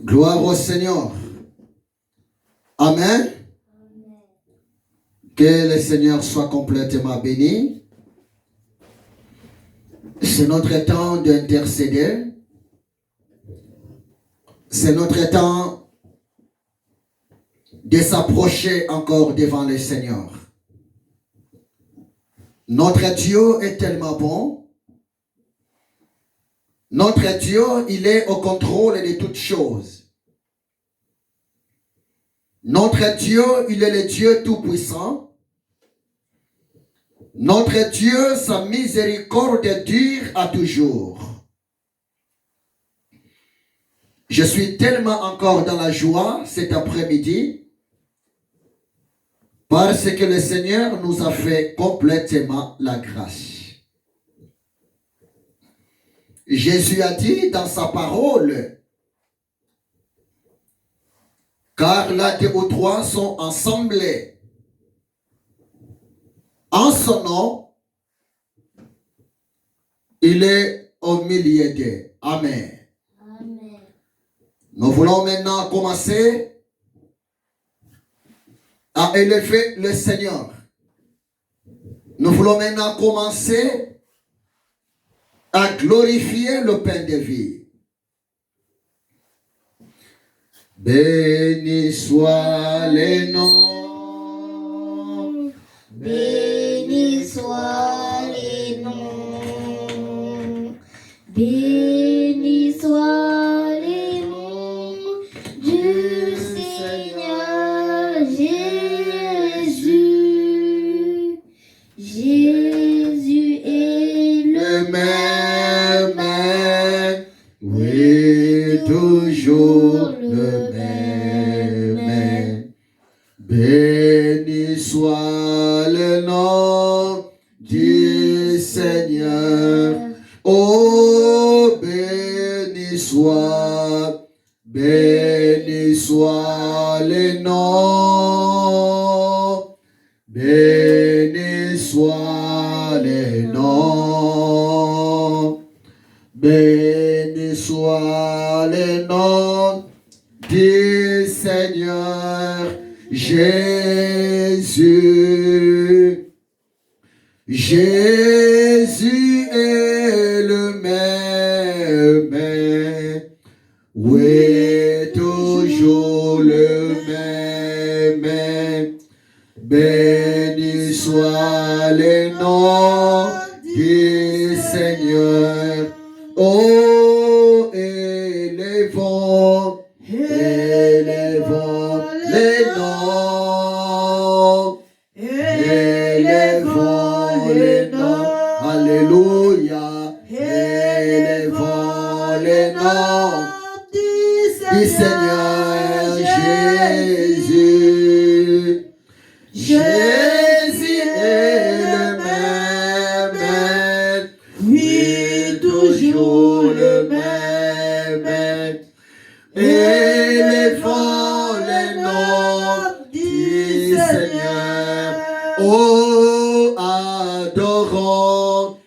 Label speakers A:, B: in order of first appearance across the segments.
A: Gloire au Seigneur. Amen. Que le Seigneur soit complètement béni. C'est notre temps d'intercéder. C'est notre temps de s'approcher encore devant le Seigneur. Notre Dieu est tellement bon. Notre Dieu, il est au contrôle de toutes choses. Notre Dieu, il est le Dieu tout-puissant. Notre Dieu, sa miséricorde dure à toujours. Je suis tellement encore dans la joie cet après-midi parce que le Seigneur nous a fait complètement la grâce. Jésus a dit dans sa parole, car là 2 ou 3 sont assemblés en son nom, il est au milieu d'eux. Amen. Amen. Nous voulons maintenant commencer à élever le Seigneur. Nous voulons maintenant commencer à glorifier le pain de vie. Béni soit le nom,
B: béni soit le nom, béni soit le nom du Seigneur Jésus. Jésus est le
A: même, oui, toujours le même. Béni soit le nom du Seigneur. Oh, béni soit le nom. Béni soit le nom. Béni soit le nom du Seigneur Jésus. Jésus est le même, oui, toujours le même. Béni soit le nom du Seigneur. Oh, élevons les noms. Élevons les noms. Alléluia. Élevons les noms du Seigneur Jésus. Jésus est le même, oui, toujours le même. Élevons les noms du Seigneur. Oh, adorons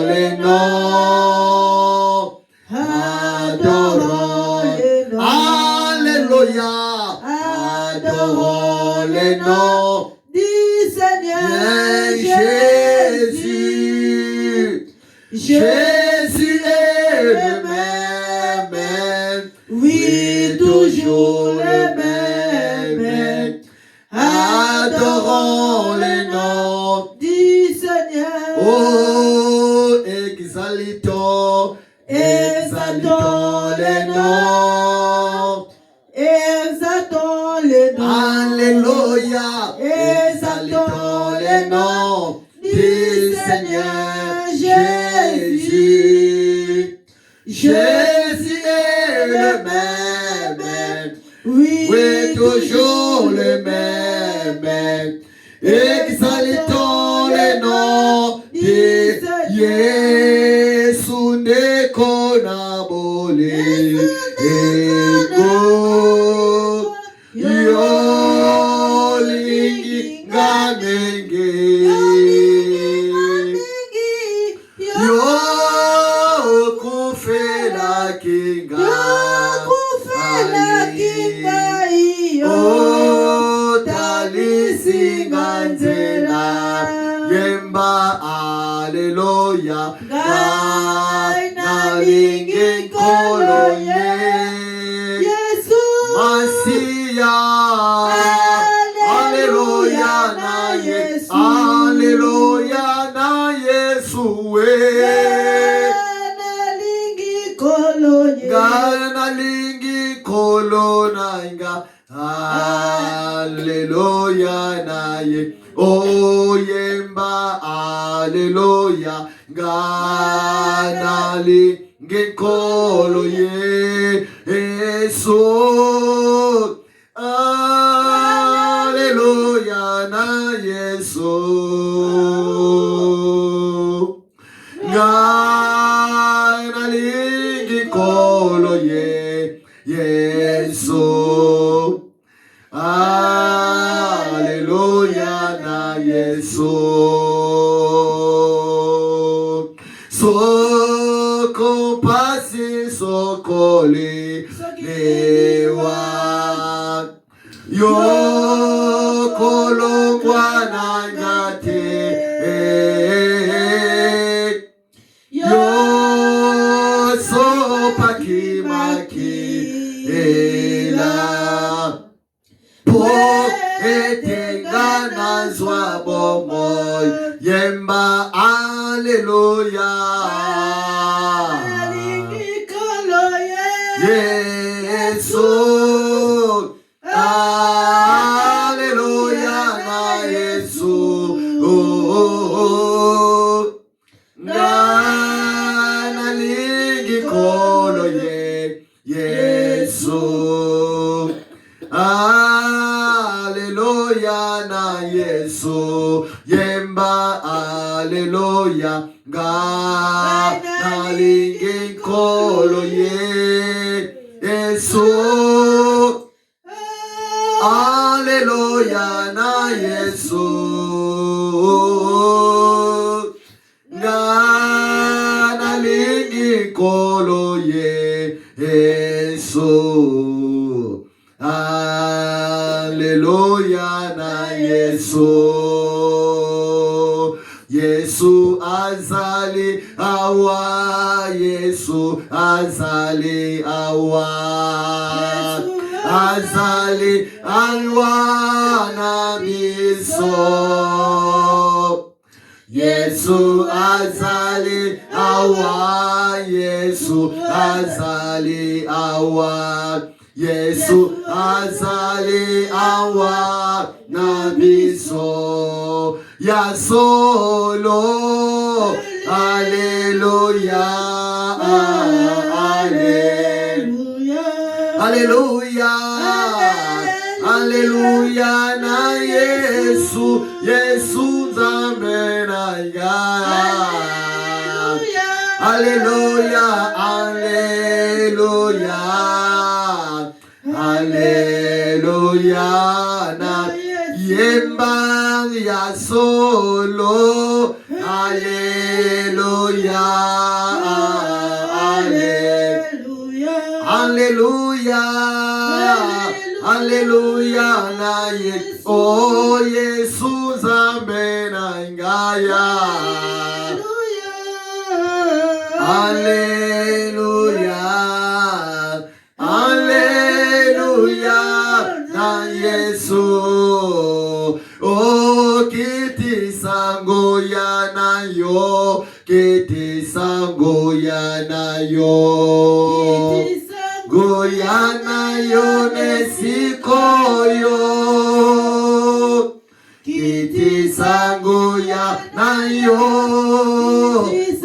A: les noms. Adorons les noms. Alléluia. Adorons les noms
B: du Seigneur
A: Jésus. Jésus est le même, oui, toujours le même. Adorons les noms
B: du Seigneur.
A: Oh, exaltons les noms.
B: Exaltons les noms.
A: Alléluia.
B: Exaltons
A: les noms du Seigneur Jésus. Jésus est le même, oui, toujours le même. Exaltons les noms de Yesu nekonabole. Yolingi ngamenge. Yo kufela kinga.
B: Nakufela kimaiyo
A: talisinganzela yemba aleluya
B: Ngai nalingi nkolo ye Yesu
A: Masia aleluya na Yesu aleluya na Yesu we
B: nalingi nkolo ye
A: Ngai nalingi nkolo nanga aleluya na ye Oh yemba aleluya ganali ngekolo ye Yesu aleluya na Yesu ganali ngekolo ye Yesu Aleluya na Yesu Soko pasi sokoli lewa Yo kolongwa nangate Yo sopaki makila Po etengana zwa bomoy yemba aleluya Yesu aleluya na Yesu Ngana lingi kolo ye Yesu Aleluya na Yesu yemba aleluya ga nalingi nkolo ye Yesu Aleluya na Yesu ga nalingi nkolo ye Yesu Aleluya na Yesu Yesu azali awa Yesu azali awa Azali awa na miso Yesu azali awa Yesu azali awa Yesu azali awa na biso ya solo Aleluya Aleluya Aleluya na Yesu Yesu nzambe nanga Aleluya Aleluya Aleluya na yemba ya solo Aleluya Aleluya Aleluya na Yesu Oh Yesu zambe na ngaya Aleluya Aleluya na Yesu Oh kiti sango ya na yo Kiti sango ya na yo Goyana yo nesikoyo Kiti sango ya na yo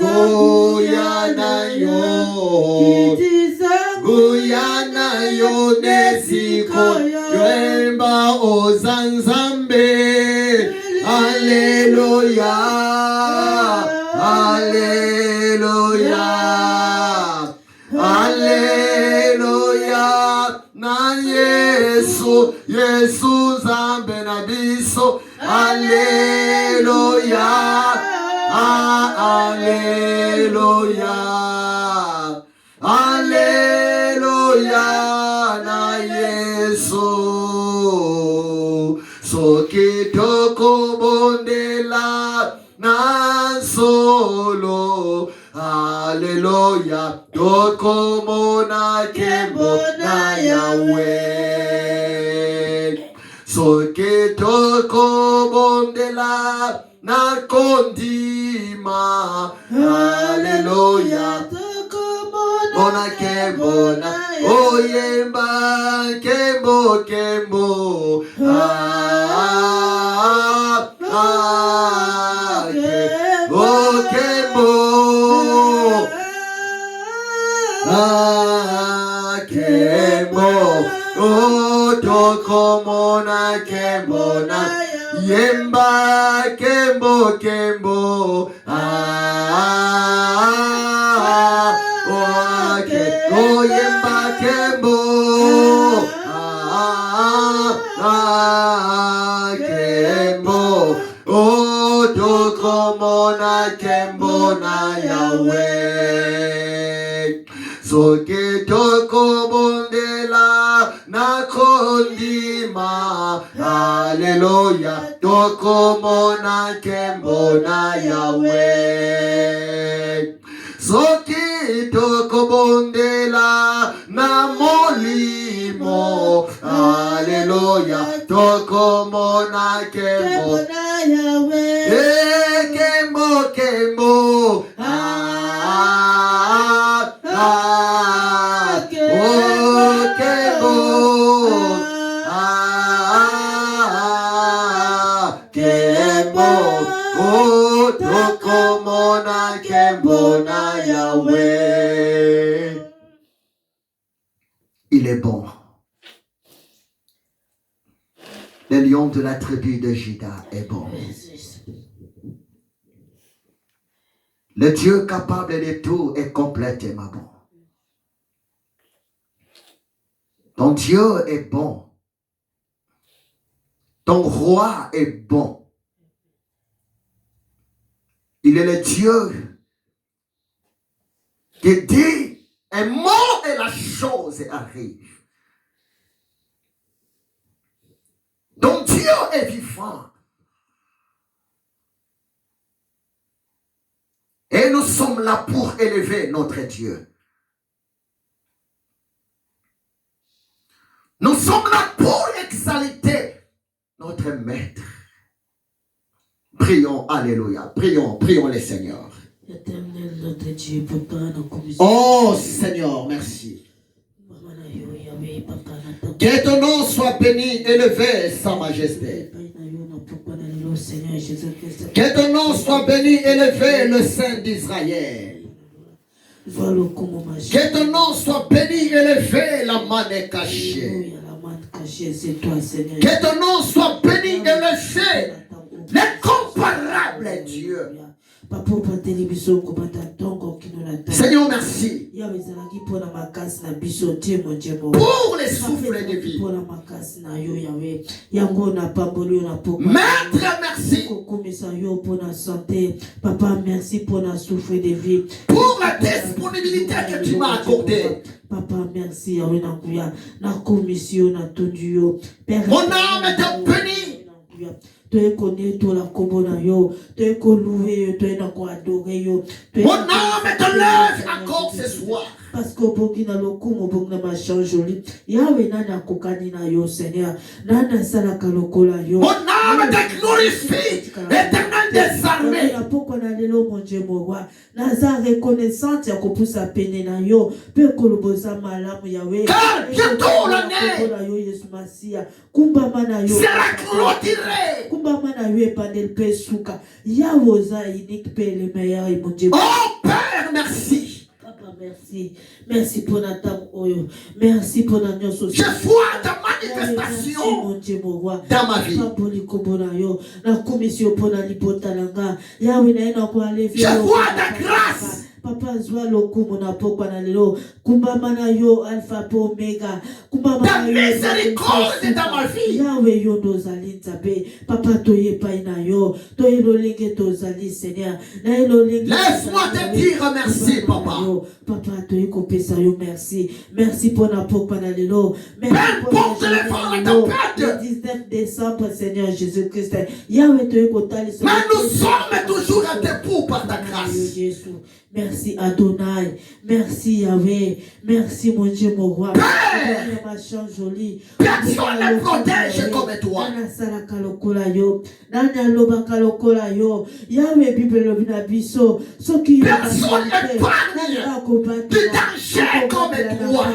A: Goyana yo Goyana yo nesikoyo Yemba ozanzambe Aleluya Aleluya Aleluya na Yesu Yesu zambe na biso Aleluya Aleluya Aleluya soki tokobondela na solo. Alléluia, tokomona kembo na Yahweh. Soki tokobondela na kondima. Alléluia, mona kembo na oyemba kembo kembo. Tokomona kembo na yemba kembo kembo. Yemba kembo. Kembo. Tokomona kembo na Yahweh. Soki tokobondela na kondima. Alléluia, tokomona kembo na Yahweh. Soki tokobondela na molimo. Alléluia, tokomona kembo na Yahweh. Kembo kembo. Il est bon. Le lion de la tribu de Juda est bon. Le Dieu capable de tout est complètement bon. Ton Dieu est bon. Ton roi est bon. Il est le Dieu qui dit un mot et la chose arrive. Ton Dieu est vivant. Et nous sommes là pour élever notre Dieu. Nous sommes là pour exalter notre Maître. Prions, alléluia. Prions le Seigneur. Oh Seigneur, merci. Que ton nom soit béni, élevé, sa majesté. Que ton nom soit béni, élevé, le Saint d'Israël. Que ton nom soit béni, élevé, la main est cachée. Que ton nom soit béni, élevé, l'incomparable Dieu. Seigneur, merci pour les souffles de vie. Maître, merci pour la disponibilité que tu m'as accordée.
B: Papa, merci. Mon
A: âme est bénie.
B: Tu connais tout la combo yo, tu louer, tu adorer yo.
A: Mon âme te lève encore ce soir.
B: Parce que Bokina Lokumo Bokna Machan Joli, Yahweh Nana Kokani na yo, Seigneur, Nana Salaka Lokola yo.
A: Mon âme te glorifie, éternel des armées.
B: Pourquoi n'allez-vous, mon Dieu, mon roi? Naza reconnaissante, ya kopusa pene na yo, pe kolobosa malamu Yahweh.
A: Car bientôt l'année sera clôturée.
B: Kumbama na yo epandel pe suka. Yawoza inik pe le meilleur, mon Dieu.
A: Oh Père, merci.
B: Merci. Merci pour notre oyo. Merci pour notre nyoso.
A: Je vois ta manifestation dans ma vie.
B: Je vois ta grâce Papa zwa lokumu na pokwa na lelo. Kumbama na yo alpha po omega. Kumbama na yo
A: miséricorde dans ma vie.
B: Yahweh yo dozali nzabe. Papa toye pa ina yo. Toye lolenge tozali Seigneur. Na lolenge.
A: Laisse-moi te dire merci papa.
B: Papa toye kopesa yo merci. Merci pour na pokwa na lelo.
A: Peu importe les tempêtes.
B: Le 19 décembre Seigneur Jésus-Christ. Yahweh toye kotali.
A: Mais nous sommes toujours à debout par ta grâce.
B: Merci Adonai, merci Yahweh, merci mon Dieu, mon roi.
A: Personne ne protège comme toi. Personne n'épargne du danger comme toi.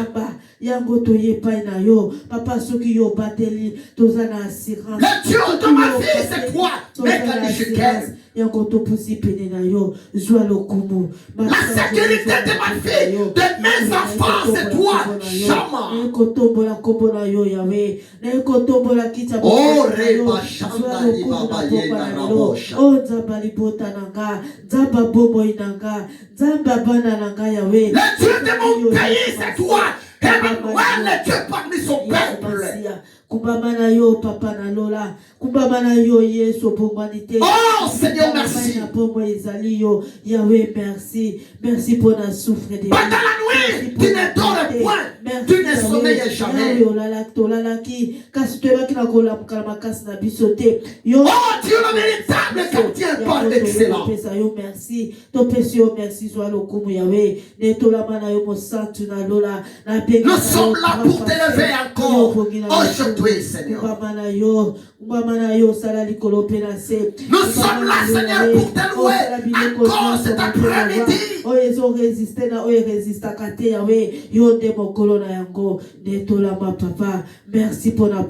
B: Yango toye pai na yo papa soki yo bateli tozana assurance
A: le Dieu de ma vie c'est toi mécanicien
B: yango to pusi pene na yo zwa lokumu
A: la sécurité de ma vie de mes enfants c'est toi Shama
B: kotombola kombo na yo Yahweh na kotombola kita
A: oh reba shamba libaba yena rabosha
B: oh nzabali bota nanga nzaba bobo inanga nzamba bana nanga Yahweh
A: le Dieu de mon pays c'est toi. Emmanuel, Dieu parmi son peuple.
B: Kumbamana yo papa na lola kumbamana yo Yesu bombanité.
A: Oh Seigneur merci.
B: Yahweh merci. Merci pour la souffrance de
A: pendant la nuit, tu ne dors point. Tu ne sommeilles jamais.
B: Oh
A: Dieu le véritable quartier par l'excellent.
B: Merci. Merci soit le kumu Yahweh.
A: Nous sommes là pour t'élever encore aujourd'hui, Seigneur. Nous sommes là, Seigneur, pour t'élever encore cet après-midi.
B: Merci pour la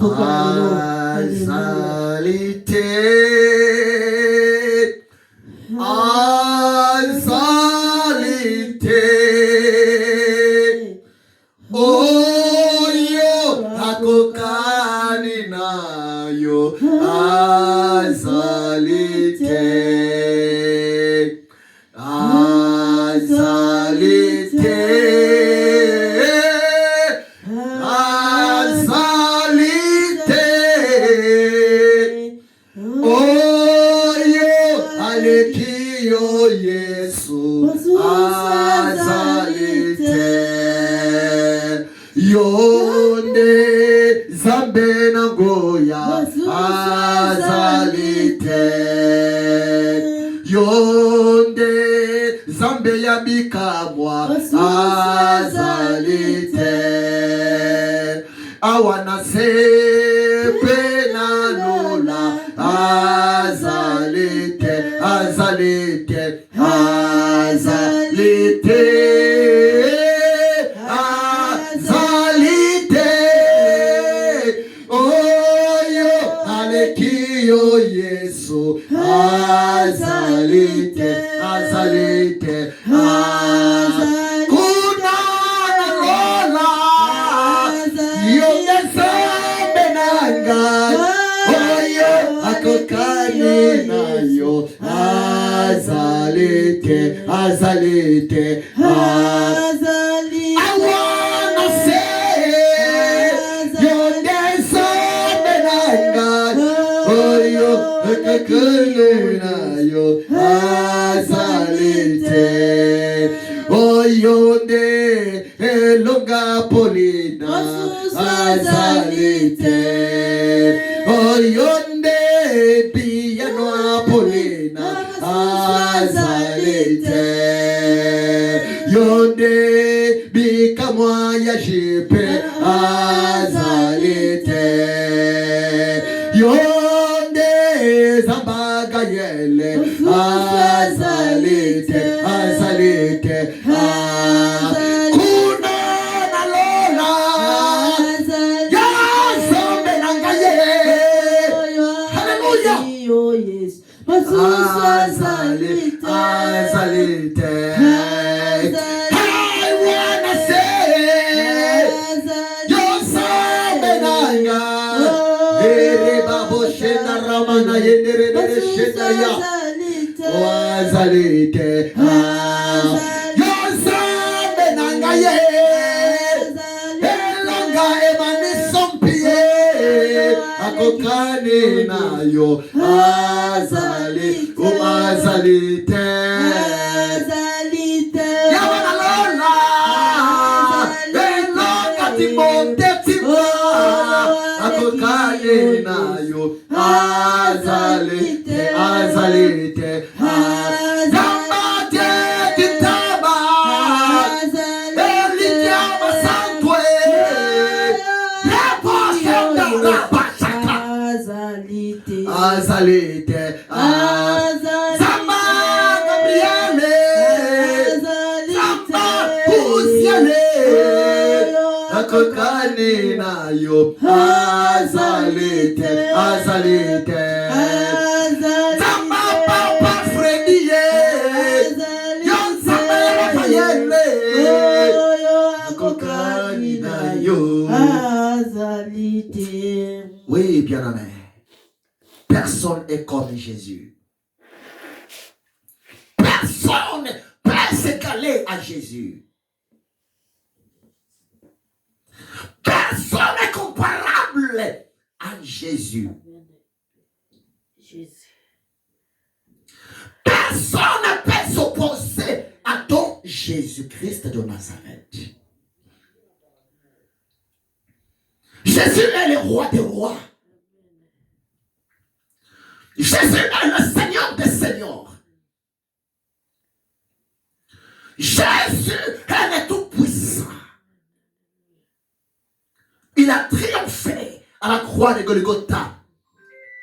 A: akokani nayo azali azalite yawe nalola elokati montetima akokani nayo azalite zamate kitaba elitiama santwe azalite zamba Gabriele zamba kusiale akokani nayo azalite zamba papa Fredie yon zamba Raphaël akokani nayo
B: azalite.
A: Oui, bien-aimé. Personne n'est comme Jésus. Personne ne peut s'égaler à Jésus. Personne n'est comparable à Jésus. Personne ne peut s'opposer à ton Jésus-Christ de Nazareth. Jésus est le roi des rois. Jésus est le Seigneur des seigneurs. Jésus est le tout-puissant. Il a triomphé à la croix de Golgotha.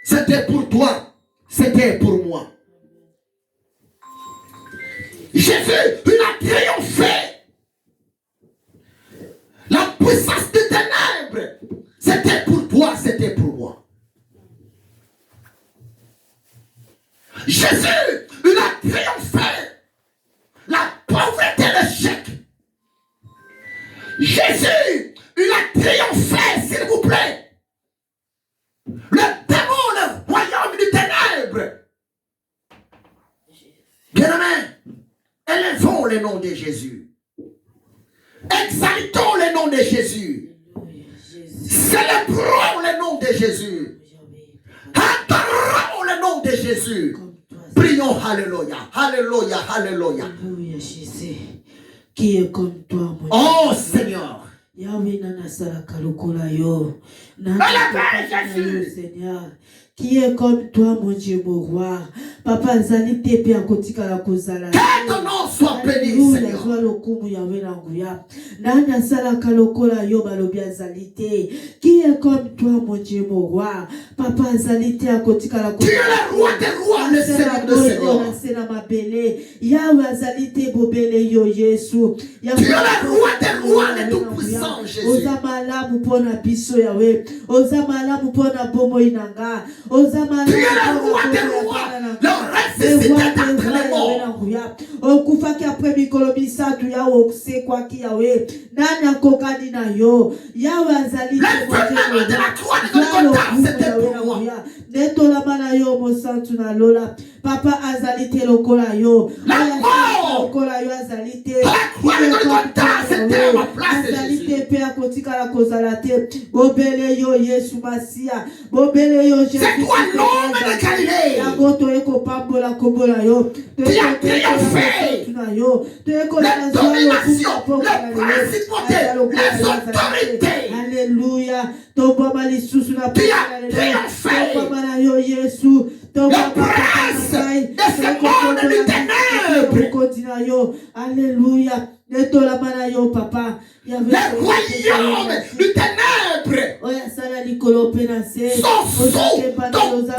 A: C'était pour toi, c'était pour moi. Jésus, il a triomphé. La puissance des ténèbres, c'était pour toi, c'était pour moi. Jésus, il a triomphé la pauvreté, l'échec. Jésus, il a triomphé, s'il vous plaît, le démon, le royaume du ténèbre. Bien-aimés, élevons le nom de Jésus. Exaltons le nom de Jésus. Célébrons le nom de Jésus. Adorons le nom de Jésus. Prions, alléluia, alléluia, alléluia.
B: Alléluia, Jésus. Qui est comme toi, mon
A: Oh Seigneur.
B: Yahweh nana salaka lokola yo.
A: Jésus.
B: Seigneur. Qui est comme toi, mon Dieu, mon roi. Papa, zali tepe akotika la kozala.
A: Que ton nom soit béni, Seigneur.
B: Alléluia, lokumu Yahweh nanguya. Nana salaka lokola yo balobia zalite. Qui est comme toi, mon Dieu, mon roi. Papa, zalite akotika la kozala.
A: Tu es le roi des rois, le Seigneur des seigneurs.
B: Yahweh zalite bobele yo Yesu.
A: Tu es le roi des rois, le tout-puissant, Jésus.
B: Ozamala mupona biso Yahweh. Ozamala mupona bomo inanga. Ozamala.
A: Tu es le roi des rois, le ressuscité d'entre les morts.
B: Okufaki après mikolo misatu ya okse kwa ki Yahweh. Nana kokani na yo. Yahweh azali.
A: Le fondement de la croix de Golgotha, c'était pour moi.
B: Neto la mana yo mo santu na lola. Papa azalite lokola yo.
A: La mort.
B: Lokola yo azalite.
A: La croix de Golgotha, c'était ma place, Jésus.
B: Azalite pe akotika la kozalate. Bobele yo Yesu Masia. Bobele yo Jésus.
A: C'est toi l'homme de Galilée.
B: Yagoto eko pambola kobola yo.
A: Tu as triomphé. Les dominations, les principautés, les autorités.
B: Alléluia. Toba mali susu na.
A: Tu as triomphé.
B: Toba mana yo Yesu.
A: Le prince de ce monde du ténèbre.
B: Alléluia. Netola mana yo papa.
A: Le royaume du ténèbre. Sont sous ton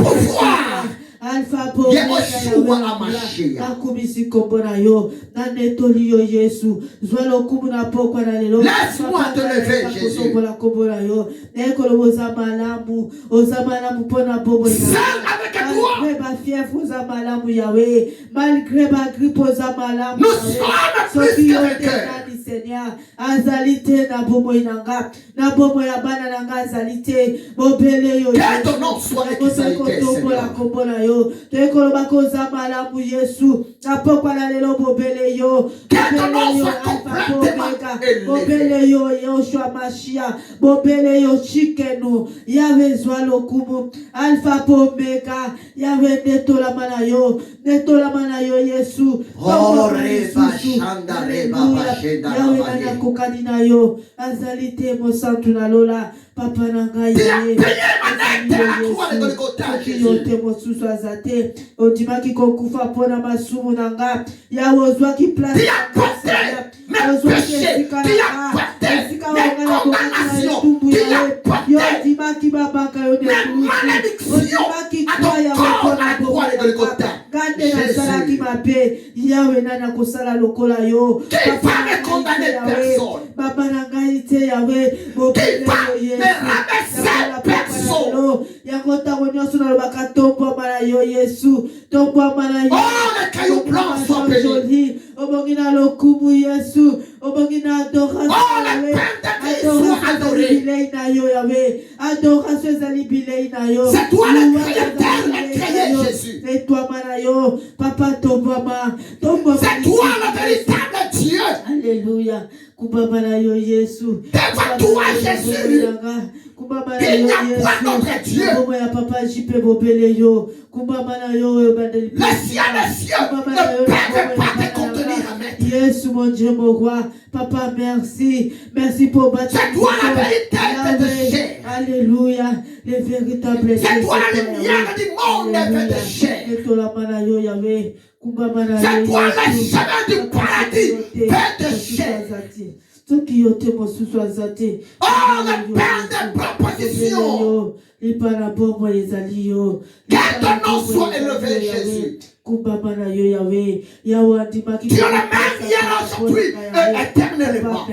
A: pouvoir.
B: Alpha Yeshua Amashiach. Akumisi kombona yo. Nanetoli yo Yesu. Zwalo kumuna pokwa na lelo.
A: Laisse-moi te lever, Jésus.
B: Kombona yo. Nekolo ozamalamu. Ozamalamu pona bobo.
A: Seul avec toi.
B: Malgré ma fièvre ozamalamu Yahweh. Malgré ma grippe ozamalamu.
A: Nous sommes plus que vainqueurs.
B: Seigneur. Azalité na bomo inanga. Na bomo ya bana nanga azalité. Bobele yo.
A: Que ton nom soit exalté, Seigneur. Que ton nom soit complètement élevé.
B: Bobele yo Yoshua Mashiach. Bobele yo Chikenu. Yahweh Zwalokumu. Alpha Pomega. Yahweh Netola Manayo. Netola Manayo Yesu.
A: Oh, Reba Shanda Reba Bashenda
B: Yahweh
A: Rabade.
B: Nana Kokadina yo. Azalite mo santu na lola. Papa nanga
A: Tu as
B: ye.
A: payé ma dette à la croix de Golgotha, Jésus.
B: Yote mosusu azate. Odimaki kokufa pona masumu nanga. Yahweh ozwaki place.
A: Tu as porté mes péchés. Tu as porté mes condamnations. Tu as porté mes malédictions à ton corps à la croix de Golgotha. Jésus. Qui va me condamner personne? Qui va me rabaisser personne? Oh, les cailloux blancs sont bénis. Oh, les peines de Christ soient adorées. C'est toi le créateur, le créé Jésus. C'est toi le véritable Dieu.
B: Alléluia.
A: Devant toi, Jésus, il n'y a pas d'autre Dieu. Le ciel des cieux ne peuvent pas te contenir. Amen.
B: Yesu mon Dieu, mon roi. Papa, merci. Merci pour battre.
A: C'est toi la vérité de chair.
B: Alléluia. Les véritables.
A: C'est toi la lumière du monde de chair. C'est toi le chemin du paradis fait de chair. Oh, le Père des propositions. Que ton nom soit élevé, Jésus. Tu es le même hier, aujourd'hui et éternellement.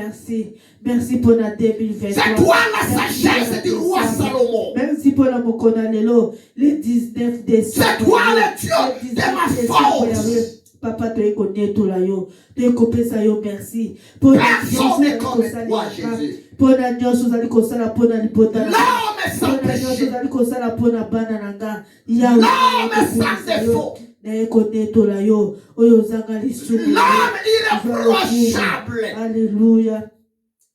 B: Merci pour la 2023.
A: C'est toi la sagesse du roi Salomon.
B: Merci pour la mokonanelo, le 19 décembre.
A: C'est toi le Dieu de ma force.
B: Papa, tu es connu tout là, yo. Tu es coupé ça, yo, merci.
A: Personne n'est comme toi, Jésus.
B: Pour la nuit, vous allez comme ça, pour la libota.
A: L'homme est sans péché.
B: Vous allez comme ça, pour la banananga.
A: L'homme est sans défaut.
B: L'homme
A: irréprochable.
B: Alléluia.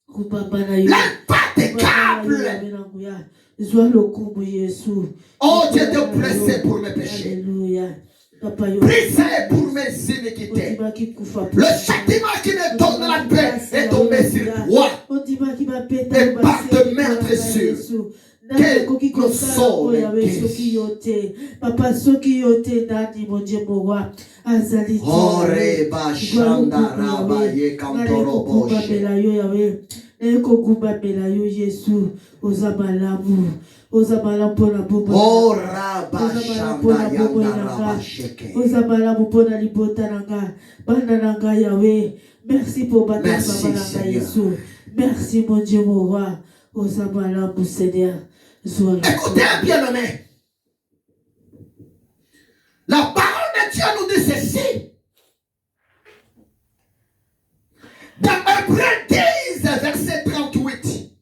A: L'impraticable. Oh, Dieu te blessé pour mes péchés.
B: Alléluia.
A: Brisé pour mes iniquités. Le châtiment qui me donne la paix est tombé sur toi. Et par te mettre sur que nous sommes guéris.
B: Papa, soki yote nani mon Dieu mon roi. Azali.
A: Oh, Reba Shanda Raba Ye Kantoro Boshe.
B: Yesu ozabalamu ozabalamu pona
A: oh Raba Shanda Yanda Raba Sheke.
B: Ozabalamu pona libota nanga bana nanga Yahweh. Merci pour battre nanga Yesu. Merci mon Dieu mon roi. Ozabalamu Seigneur.
A: Écoutez bien aimé. La parole de Dieu nous dit ceci. Dans Hébreux 10, verset 38.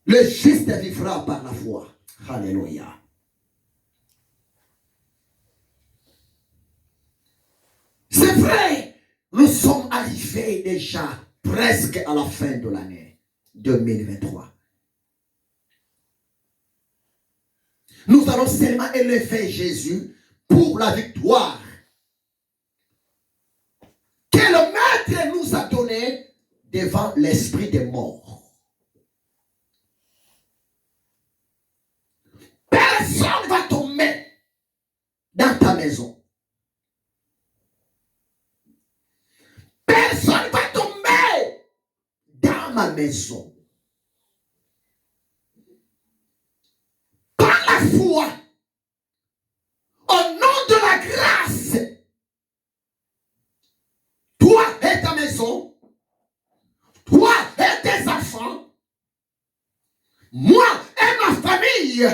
A: Le juste vivra par la foi. Alléluia. C'est vrai, nous sommes arrivés déjà presque à la fin de l'année 2023. Nous allons seulement élever Jésus pour la victoire que le Maître nous a donné devant l'esprit des morts. Personne ne va tomber dans ta maison. Personne ne va tomber dans ma maison. Par la foi, au nom de la grâce, toi et ta maison, toi et tes enfants, moi et ma famille,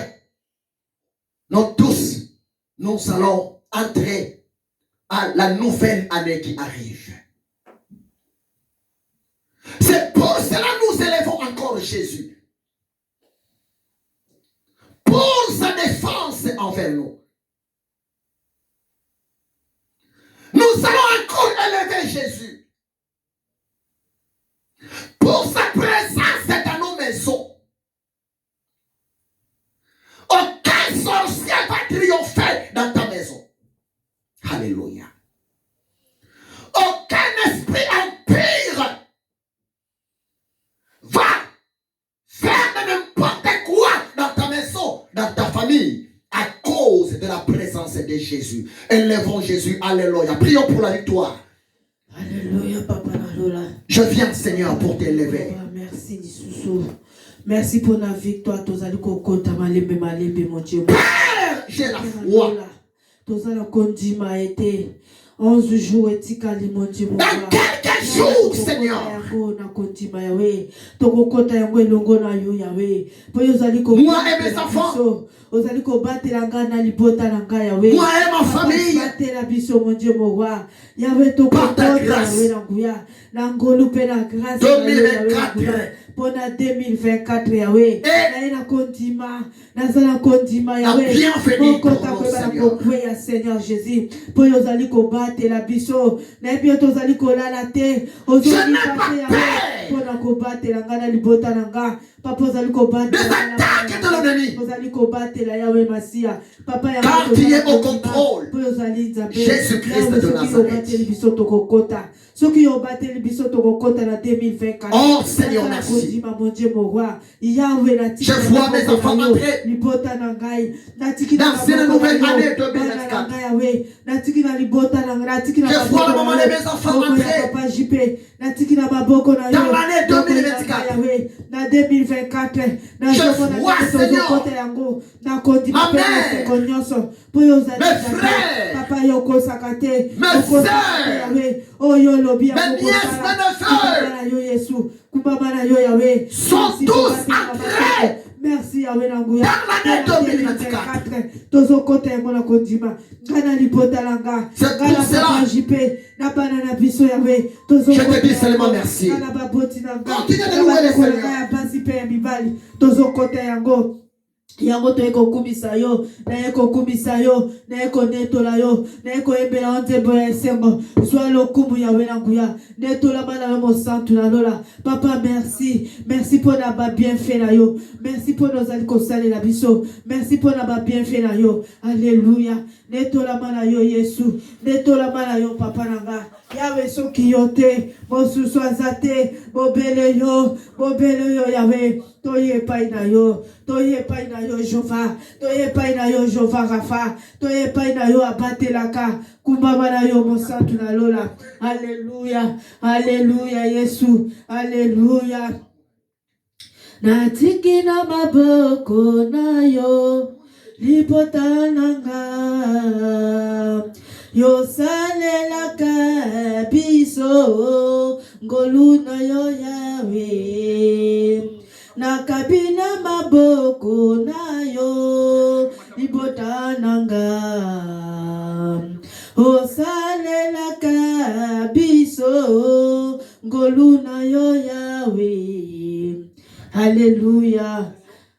A: nous tous, nous allons entrer à la nouvelle année qui arrive. Jésus pour sa défense envers nous. Nous allons encore élever Jésus pour sa présence dans nos maisons. Aucun sorcier va triompher dans ta maison. Alléluia. Aucun esprit impur va faire n'importe quoi dans ta maison, dans ta famille, à cause de la présence de Jésus. Élevons Jésus. Alléluia. Prions pour la victoire.
B: Alléluia, Papa Nalola.
A: Je viens, Seigneur, pour t'élever.
B: Merci, Dissoussou. Merci pour la victoire. Tozali kokota malembe malembe mon Dieu.
A: Père, j'ai la foi.
B: Tozali kondima été 11 jours etikali mon Dieu.
A: Dans quelques jours, Seigneur. Moi et mes enfants. Moi et ma famille. Par ta grâce. 2024.
B: Pona 2024 Yahweh na kondima nazala kondima Yahweh okota kweba Seigneur Jésus po yozali ko batela biso na epi tozali ko lala te ozali papa Yahweh pona ko batela ngana libota nanga papa ozali ko batela ozali ko batela Yahweh Masia papa Yahweh
A: car tu es au contrôle.
B: Po yozali nzambe
A: Jésus-Christ de Nazareth.
B: biso to kokota soki yo bateli biso to kokota na 2024.
A: Oh Seigneur, merci. Je vois mes enfants entrer dans une nouvelle année 2024. Je vois le moment de mes enfants entrer dans l'année 2024. Je vois, Seigneur, ma mère, mes frères, mes sœurs, mes nièces, mes neveux sont tous entrés.
B: Merci Yahweh Nanguya.
A: Dans l'année 2024. C'est pour cela. Je te dis seulement merci. Continue de louer le Seigneur.
B: Yango to eko kumisa yo na eko kumisa yo na eko netola yo na eko ebela ontembo ya esengo soit lokumu ya wenanguya netola bana yo mosantu na lola papa merci pour na ba bienfait na yo merci pour nos ali kosale la biso merci pour na ba bienfait na yo alléluia netola bana yo Yesu netola bana yo papa nanga yawe soki yote mosusu azate bobele yo yawe toye paina yo Jova, toye paina yo Jova Rafa, toye paina yo abatelaka, kumbaba na yo mosantu na lola. Alléluia, alléluia Yesu, alléluia. Natiki na maboko na yo, lipota nanga. Yo salelaka biso, ngolu na yo Yahweh. Nakabina maboko na yo libota nanga osalela biso ngolu na yo Yahweh. Alléluia.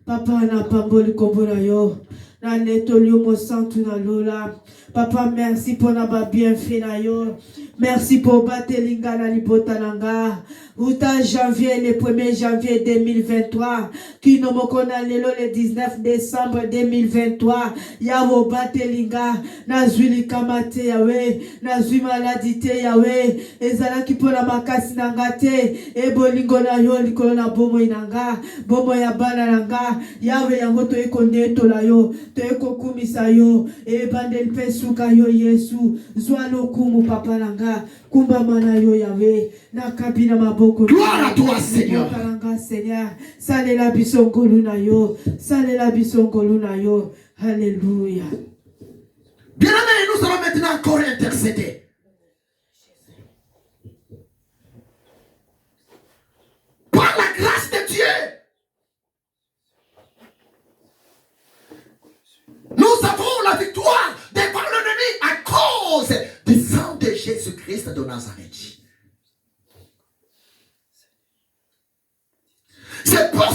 B: Papa na pamboli kombo na yo na netoli mo santu na lola. Papa merci pour na ba bienfait na yo. Merci pour batelinga na libota nanga. Uta janvier, le 1er janvier 2023. Qui no mokona lelo le 19 décembre 2023. Yawo batelinga. Na zwili kamate yawe. Na zwi maladite yawe. Ezala ki pona makasi nanga te. Ebolingo na yo likolo na bomo inanga. Bomo ya bana nanga. Yawe yango to eko neto la yo. To eko kumisa yo. Ebandel pesuka yo Yesu. Zwalo kumu papa nanga. Kumba mana yo Yawe. Na kabina maboko.
A: Gloire à toi, Seigneur.
B: Seigneur, salela bisongolu na yo, salela bisongolu na yo. Alléluia.
A: Bien-aimés, nous allons maintenant encore intercéder. Par la grâce de Dieu, nous avons la victoire devant l'ennemi à cause du sang de Jésus-Christ de Nazareth. C'est pour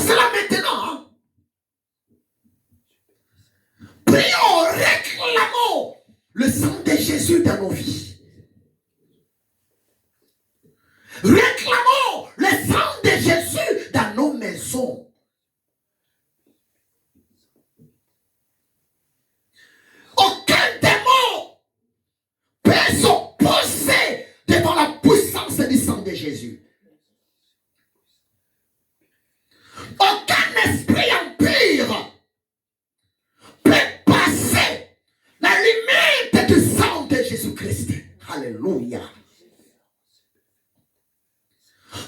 A: Jésus. Aucun esprit impur peut passer la limite du sang de Jésus-Christ. Alléluia.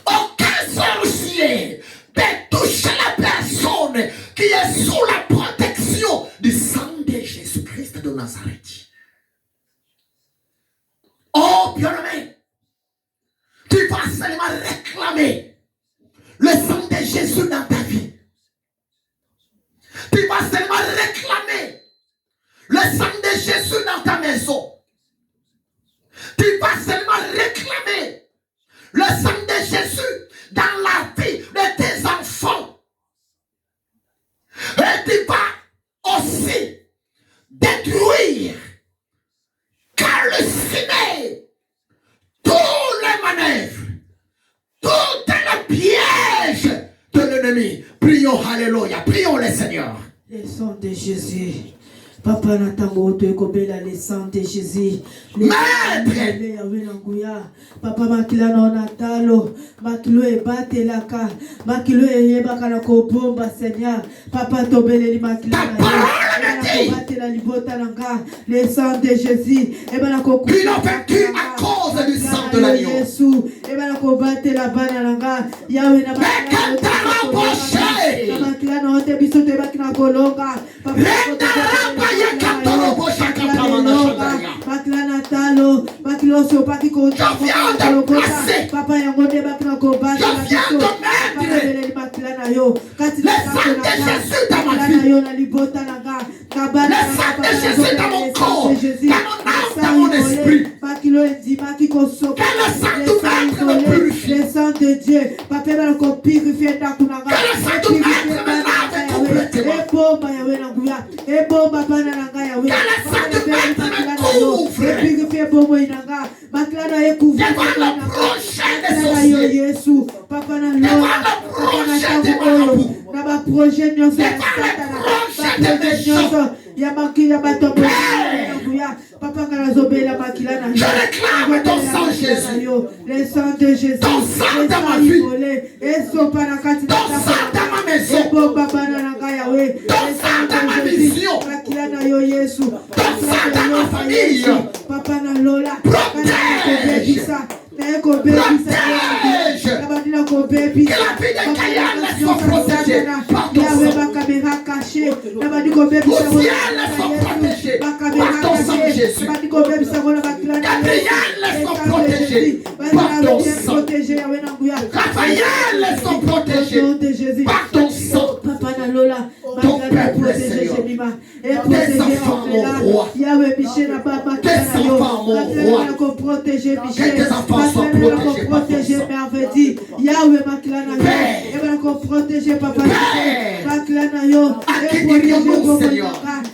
A: Aucun sorcier peut toucher la personne qui est sous la protection du sang de Jésus-Christ de Nazareth. Oh, bien-aimé, tu vas seulement réclamer le sang de Jésus dans ta vie. Tu vas seulement réclamer le sang de Jésus dans ta maison. Tu vas seulement réclamer le sang de Jésus dans la vie de tes enfants. Et tu vas aussi détruire, calciner tous les manœuvres, tous les pièges de l'ennemi. Prions, alléluia, prions le Seigneur.
B: Le sang de Jésus. Papa natango to ekobela le sang de Jésus. Papa makila na natalo makilo ebate laka makilo eyeba kana ko bomba Seigneur. Papa tobeleli makila na bate la libota nanga le sang de Jésus. Ebana ko
A: il a vaincu à cause du sang de l'agneau.
B: Jésus ebana ko bate la bana nanga yawe na makila na hote biso te bakina kolonga papa Papa yangonde bakina ko bata
A: le sang de Jésus dans ma vie, le sang de Jésus dans mon corps, dans mon âme, dans mon esprit. Que le sang du Maître me purifie.
B: Le sang de Dieu, Papa va ko purifier ta kunanga.
A: Que le sang du Maître me lave complètement.
B: E bomba yawe na nguya, e bomba bana nanga yawe.
A: Que le sang du Maître me couvre.
B: E purifier bombo inanga, maklana e couvre.
A: Devant le prochain des sorciers.
B: Yesu, Papa na lola.
A: Devant le prochain des marabouts.
B: Na ba projet nyonso ya
A: prochain des méchants.
B: Ya makila batombo. Papa Garazobela makila na.
A: Je réclame ton sang, Jésus.
B: Le sang de Jésus.
A: Ton sang dans ma vie.
B: Ton
A: sang dans ma maison. Ton sang dans ma vision. Ton sang dans ma famille.
B: Papa na lola.
A: Protège. Protège. Que la vie de Kayane soit protégée par ton sang. Au ciel soit protégé par ton sang, Jésus. Gabriel sont protégés par ton sang. Raphaël sont protégés par ton sang.
B: Papa na lola.
A: Ton peuple, Seigneur. Tes enfants, mon roi. Tes enfants, mon roi. Que tes enfants soient protégés par ton sang.
B: Yahweh maklana yo, eba ko protéger papa. Maklana yo,
A: acquérons-nous, Seigneur.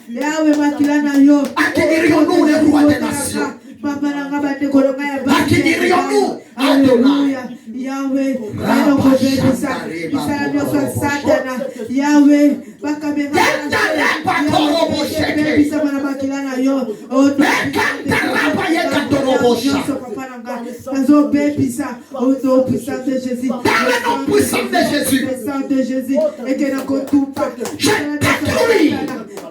B: Yahweh maklana yo,
A: acquérons-nous les rois des nations.
B: Papa na ngaba de kolonga ya ba.
A: Acquérons-nous, Adonai.
B: Yahweh, eba ko bebisa. Isara nyo so satana. Yahweh, bakamera. Bebisa mana maklana yo. Oh, au nom puissant de Jésus.
A: Dans le nom puissant de Jésus.
B: Le sang de Jésus. Et que n'a qu'on tout pas.
A: Je détruis.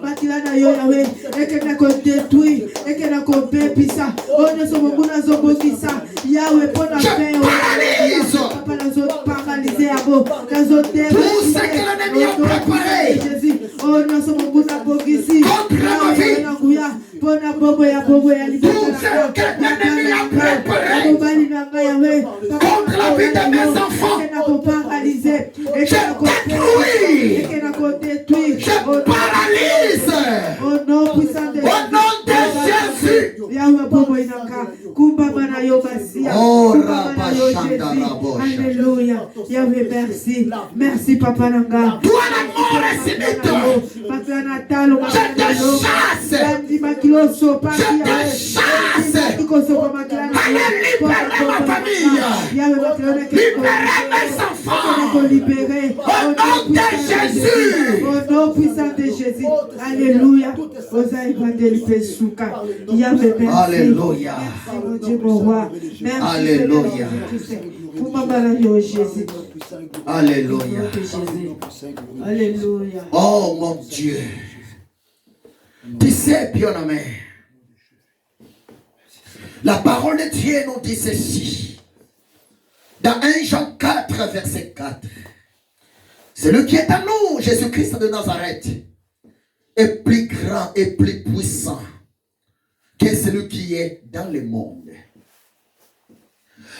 B: Bakilana yo yawe. Et que n'a qu'on détruit. Et que n'a qu'on bébisa. On ne sommes pas dans bokisa. Yahweh pour la paix.
A: Je paralyse.
B: Papa nous autres paralysés à vous. Nous autres
A: tout ce que l'ennemi a préparé.
B: Jésus. On ne sommes pas dans bokisi.
A: Contre ma vie.
B: Pour la bobo ya bobo ya
A: tout ce que l'ennemi a préparé. Contre la vie de mes enfants. Je détruis. Je paralyse.
B: Au nom puissant de
A: Jésus.
B: Oh, alléluia. Yahweh, merci. Merci, Papa Nanga.
A: Toi, la mort est je te chasse. Je te chasse. libérer ma famille. Libérer mes enfants. Au nom de Jésus.
B: Au nom puissant de Jésus. Alléluia.
A: Alléluia.
B: Merci mon Dieu, mon roi. Merci.
A: Alléluia. Alléluia.
B: Alléluia.
A: Oh mon Dieu. Tu sais, bien-aimé, la parole de Dieu nous dit ceci. Dans 1 Jean 4, verset 4. Celui qui est en nous, Jésus-Christ de Nazareth, est plus grand et plus puissant que celui qui est dans le monde.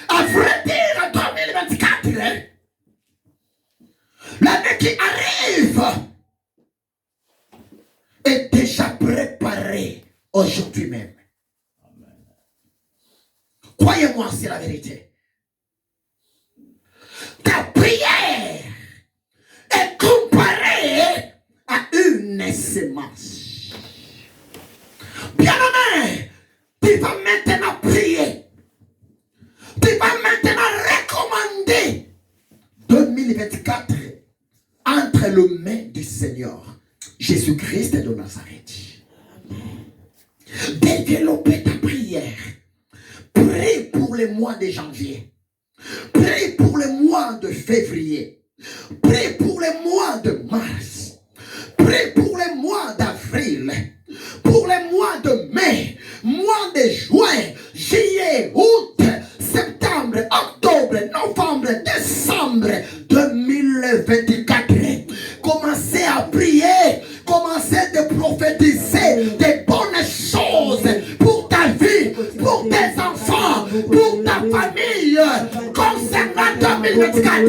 A: À vrai dire, en 2024, l'année qui arrive est déjà préparée aujourd'hui même. Croyez-moi, c'est la vérité. Ta prière est comparée à une semence. Bien-aimé, tu vas maintenant prier. Tu vas maintenant recommander 2024 entre les mains du Seigneur Jésus-Christ de Nazareth. Développer ta prière. Prie pour le mois de janvier. Prie pour le mois de février. Prie pour le mois de mars. Prie pour le mois d'avril. Pour le mois de mai. Mois de juin. Juillet, août, septembre, octobre, novembre, décembre 2024. Commencez à prier. Commencez à prophétiser des bonnes choses pour ta vie, pour tes enfants, pour ta famille, concernant 2024.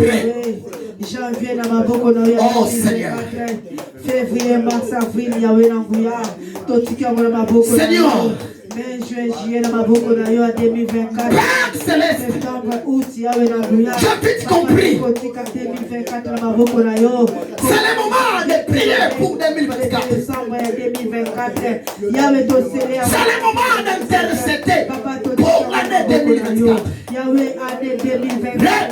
A: Oh Seigneur.
B: Février, mars, avril, Yahweh Nanguya.
A: Seigneur.
B: Mai, juin, juillet, à 2024.
A: Père céleste.
B: Septembre, août, Yahweh Nanguya.
A: J'ai vite compris.
B: 2024,
A: c'est le moment de prier pour 2024.
B: Décembre 2024. Yahweh Tosélé.
A: C'est le moment d'intercéder pour l'année 2024.
B: Yahweh, année 2024.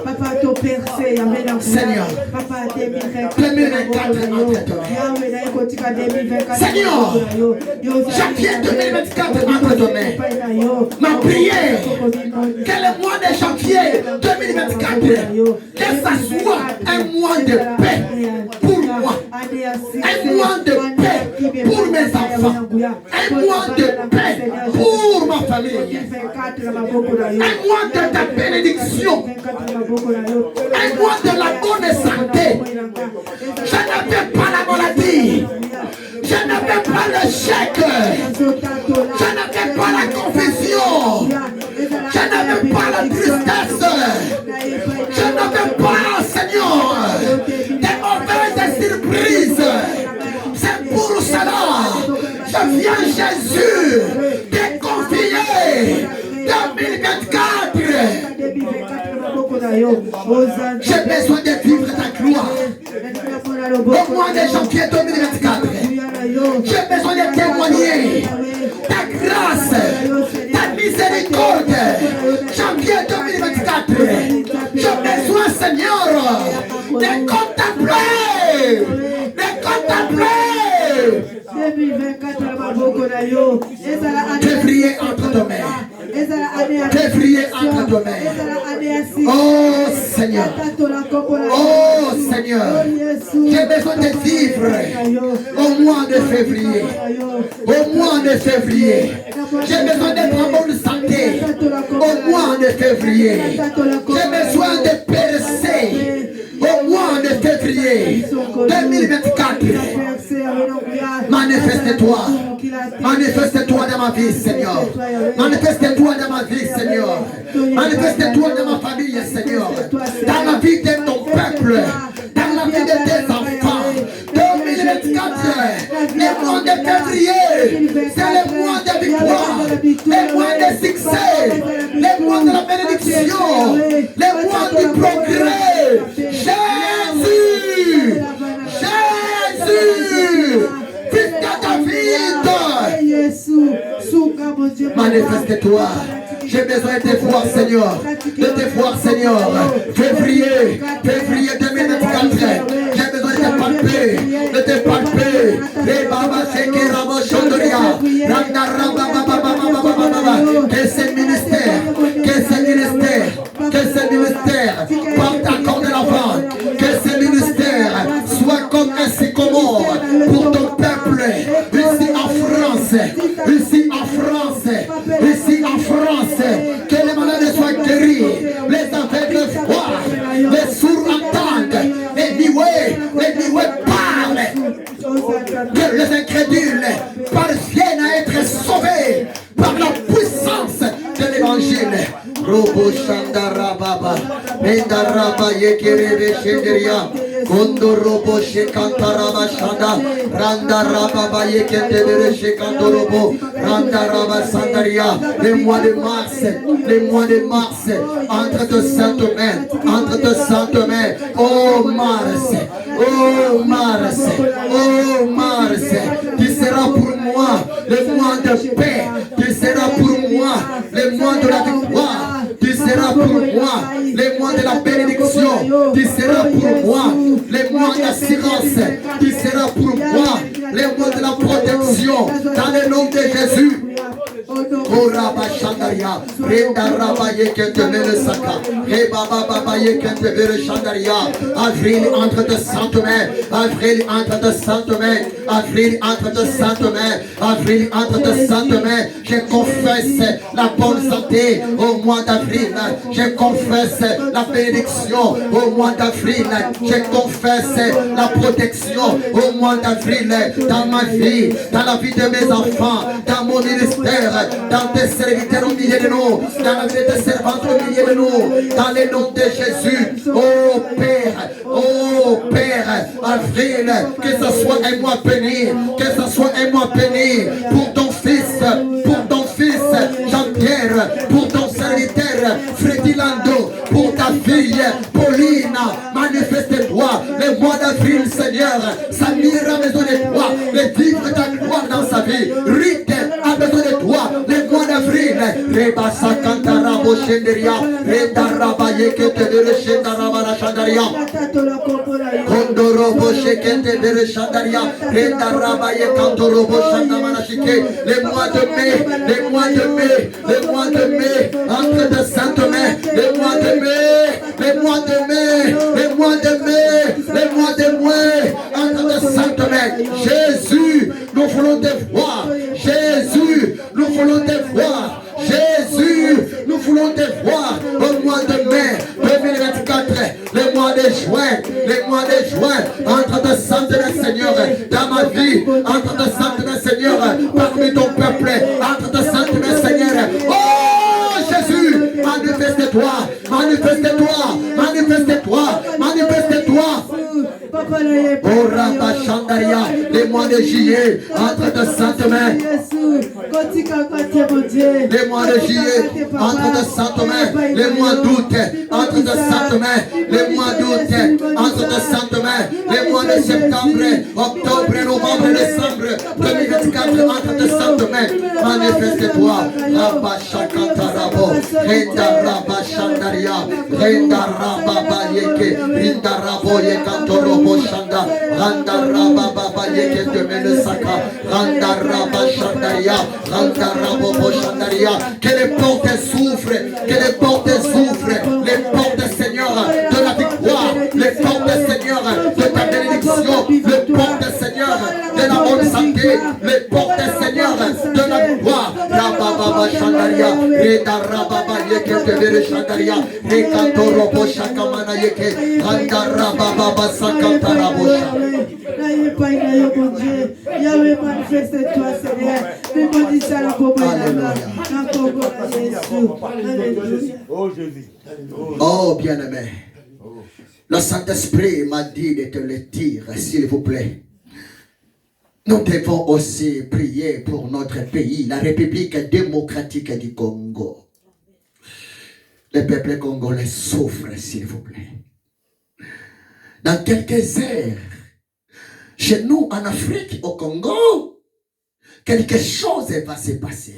B: Papa, ton percé,
A: Seigneur,
B: Papa, 2024.
A: 2024 Seigneur, janvier 2024 entre tes mains. Ma prière, que le mois de janvier 2024, que ça soit un mois de paix pour moi, un mois de paix pour mes enfants, un mois de paix pour ma famille, un mois de ta bénédiction, un mois de la bonne santé. Je n'avais pas la maladie, je n'avais pas le chèque, je n'avais pas la confusion, je n'avais pas la tristesse, je n'avais pas, Seigneur, des mauvaises surprises. C'est pour cela, je viens Jésus te confier 2024. J'ai besoin de vivre ta gloire. Au mois de janvier 2024, j'ai besoin de témoigner ta grâce, ta miséricorde. Janvier 2024, j'ai besoin, Seigneur, de contempler, février entre tes mains. Février entre tes mains. Oh Seigneur. Oh Seigneur. J'ai besoin de vivre au mois de février. Au mois de février. J'ai besoin d'être en bonne santé. Au mois de février. J'ai besoin de percer. Au mois de février 2024. Manifeste-toi. Manifeste-toi dans ma vie, Seigneur. Manifeste-toi dans ma vie, Seigneur. Manifeste-toi dans ma famille, Seigneur. Dans la vie de ton peuple. Dans la vie de tes enfants. 2024, le mois de février, c'est le mois de victoire, le mois de succès, le mois de la bénédiction, le mois du progrès. Jésus, Jésus. Manifeste-toi. J'ai besoin de te voir, Seigneur. De te voir, Seigneur. Février 2024. J'ai besoin de te palper. De te palper. Que ce ministère porte encore de l'avant. Que ce ministère soit comme un sycomore pour ton peuple. Ici en France. Que les malades soient guéris. Les aveugles voient. Les sourds entendent. Les nioués parlent. Que les incrédules parviennent à être sauvés par la puissance de l'évangile. Robo Shandara Baba, Mendaraba Yekerebe Shenderia, Kondo Robo Shekantaraba Shanda, Randaraba Yekendere Shekandorobo, Randaraba Sandaria, les mois de mars, entre de saintes mains, oh Mars, tu seras pour moi le mois de paix, tu seras pour moi le mois de la victoire. Tu seras pour moi les mois de la bénédiction. Tu seras pour moi les mois d'assurance. Tu seras pour moi les mois de la protection. Dans le nom de Jésus. Koraba Shandaria, Renda Rabaye Kentemele Saka, Rebaba Babaye Kentemele Shandaria, Avril entre de saintes mains, Avril entre de saintes mains, je confesse la bonne santé au mois d'avril, je confesse la bénédiction au mois d'avril, je confesse la protection au mois d'avril dans ma vie, dans la vie de mes enfants, dans mon ministère, dans tes serviteurs au milieu de nous, dans la vie de tes servantes au milieu de nous, dans le nom de Jésus. Oh Père, avril, que ce soit un mois béni, pour ton fils Jean-Pierre, pour ton serviteur Freddy Lando, pour ta fille Paulina, manifeste-toi le mois d'avril, Seigneur. Samir a besoin de toi, de vivre ta gloire dans sa vie. Rite a besoin de toi, le mois d'avril. Rebasa Kantarabo Shenderia, Redaraba Yekete de Shendaraba Shandaria, Kondorobo Shekete de Shandaria, Redaraba Yekantorobo Shandamana Shike, le mois de mai, entre de saintes mains, le mois de mai, entre de saintes mains. Jésus, nous voulons te voir. Jésus, nous voulons te voir au mois de mai 2024, le mois de juin, entre de saintes mains, Seigneur, dans ma vie, entre de saintes mains, Seigneur, parmi ton peuple, entre de saintes mains, Seigneur. Oh Jésus, manifeste-toi. Oh Rabba Shandaria, les mois de juillet, entre de saintes mains. Les mois de juillet, entre de saintes mains. Les mois d'août, entre de saintes mains. Les mois d'août, entre de saintes mains. Les mois de septembre, octobre, novembre, décembre 2024, entre de saintes mains. Manifeste-toi. Rabba Shakantarabo, Renda Rabba Shandaria, Renda Rabba Bayeke, Rinda Rabo Yekantoro. Shanda, Randa Raba Baba Yeke de Menesaka, Randa Raba Shandaria, Randa Rabo Shandaria, que les portes s'ouvrent, les portes, Seigneur, de la victoire, les portes, Seigneur, de ta bénédiction, les portes, Seigneur, de la bonne santé, les portes, Seigneur, de la victoire. Raba Baba Shandaria, Reda Raba Yeke de Meneshandaria, Rekantoro Shakamana Yeke, Randa Raba Baba Saka. Oh bien-aimé, le Saint-Esprit m'a dit de te le dire, s'il vous plaît. Nous devons aussi prier pour notre pays, la République démocratique du Congo. Le peuple congolais souffre, s'il vous plaît. Dans quelques heures, chez nous en Afrique, au Congo, quelque chose va se passer.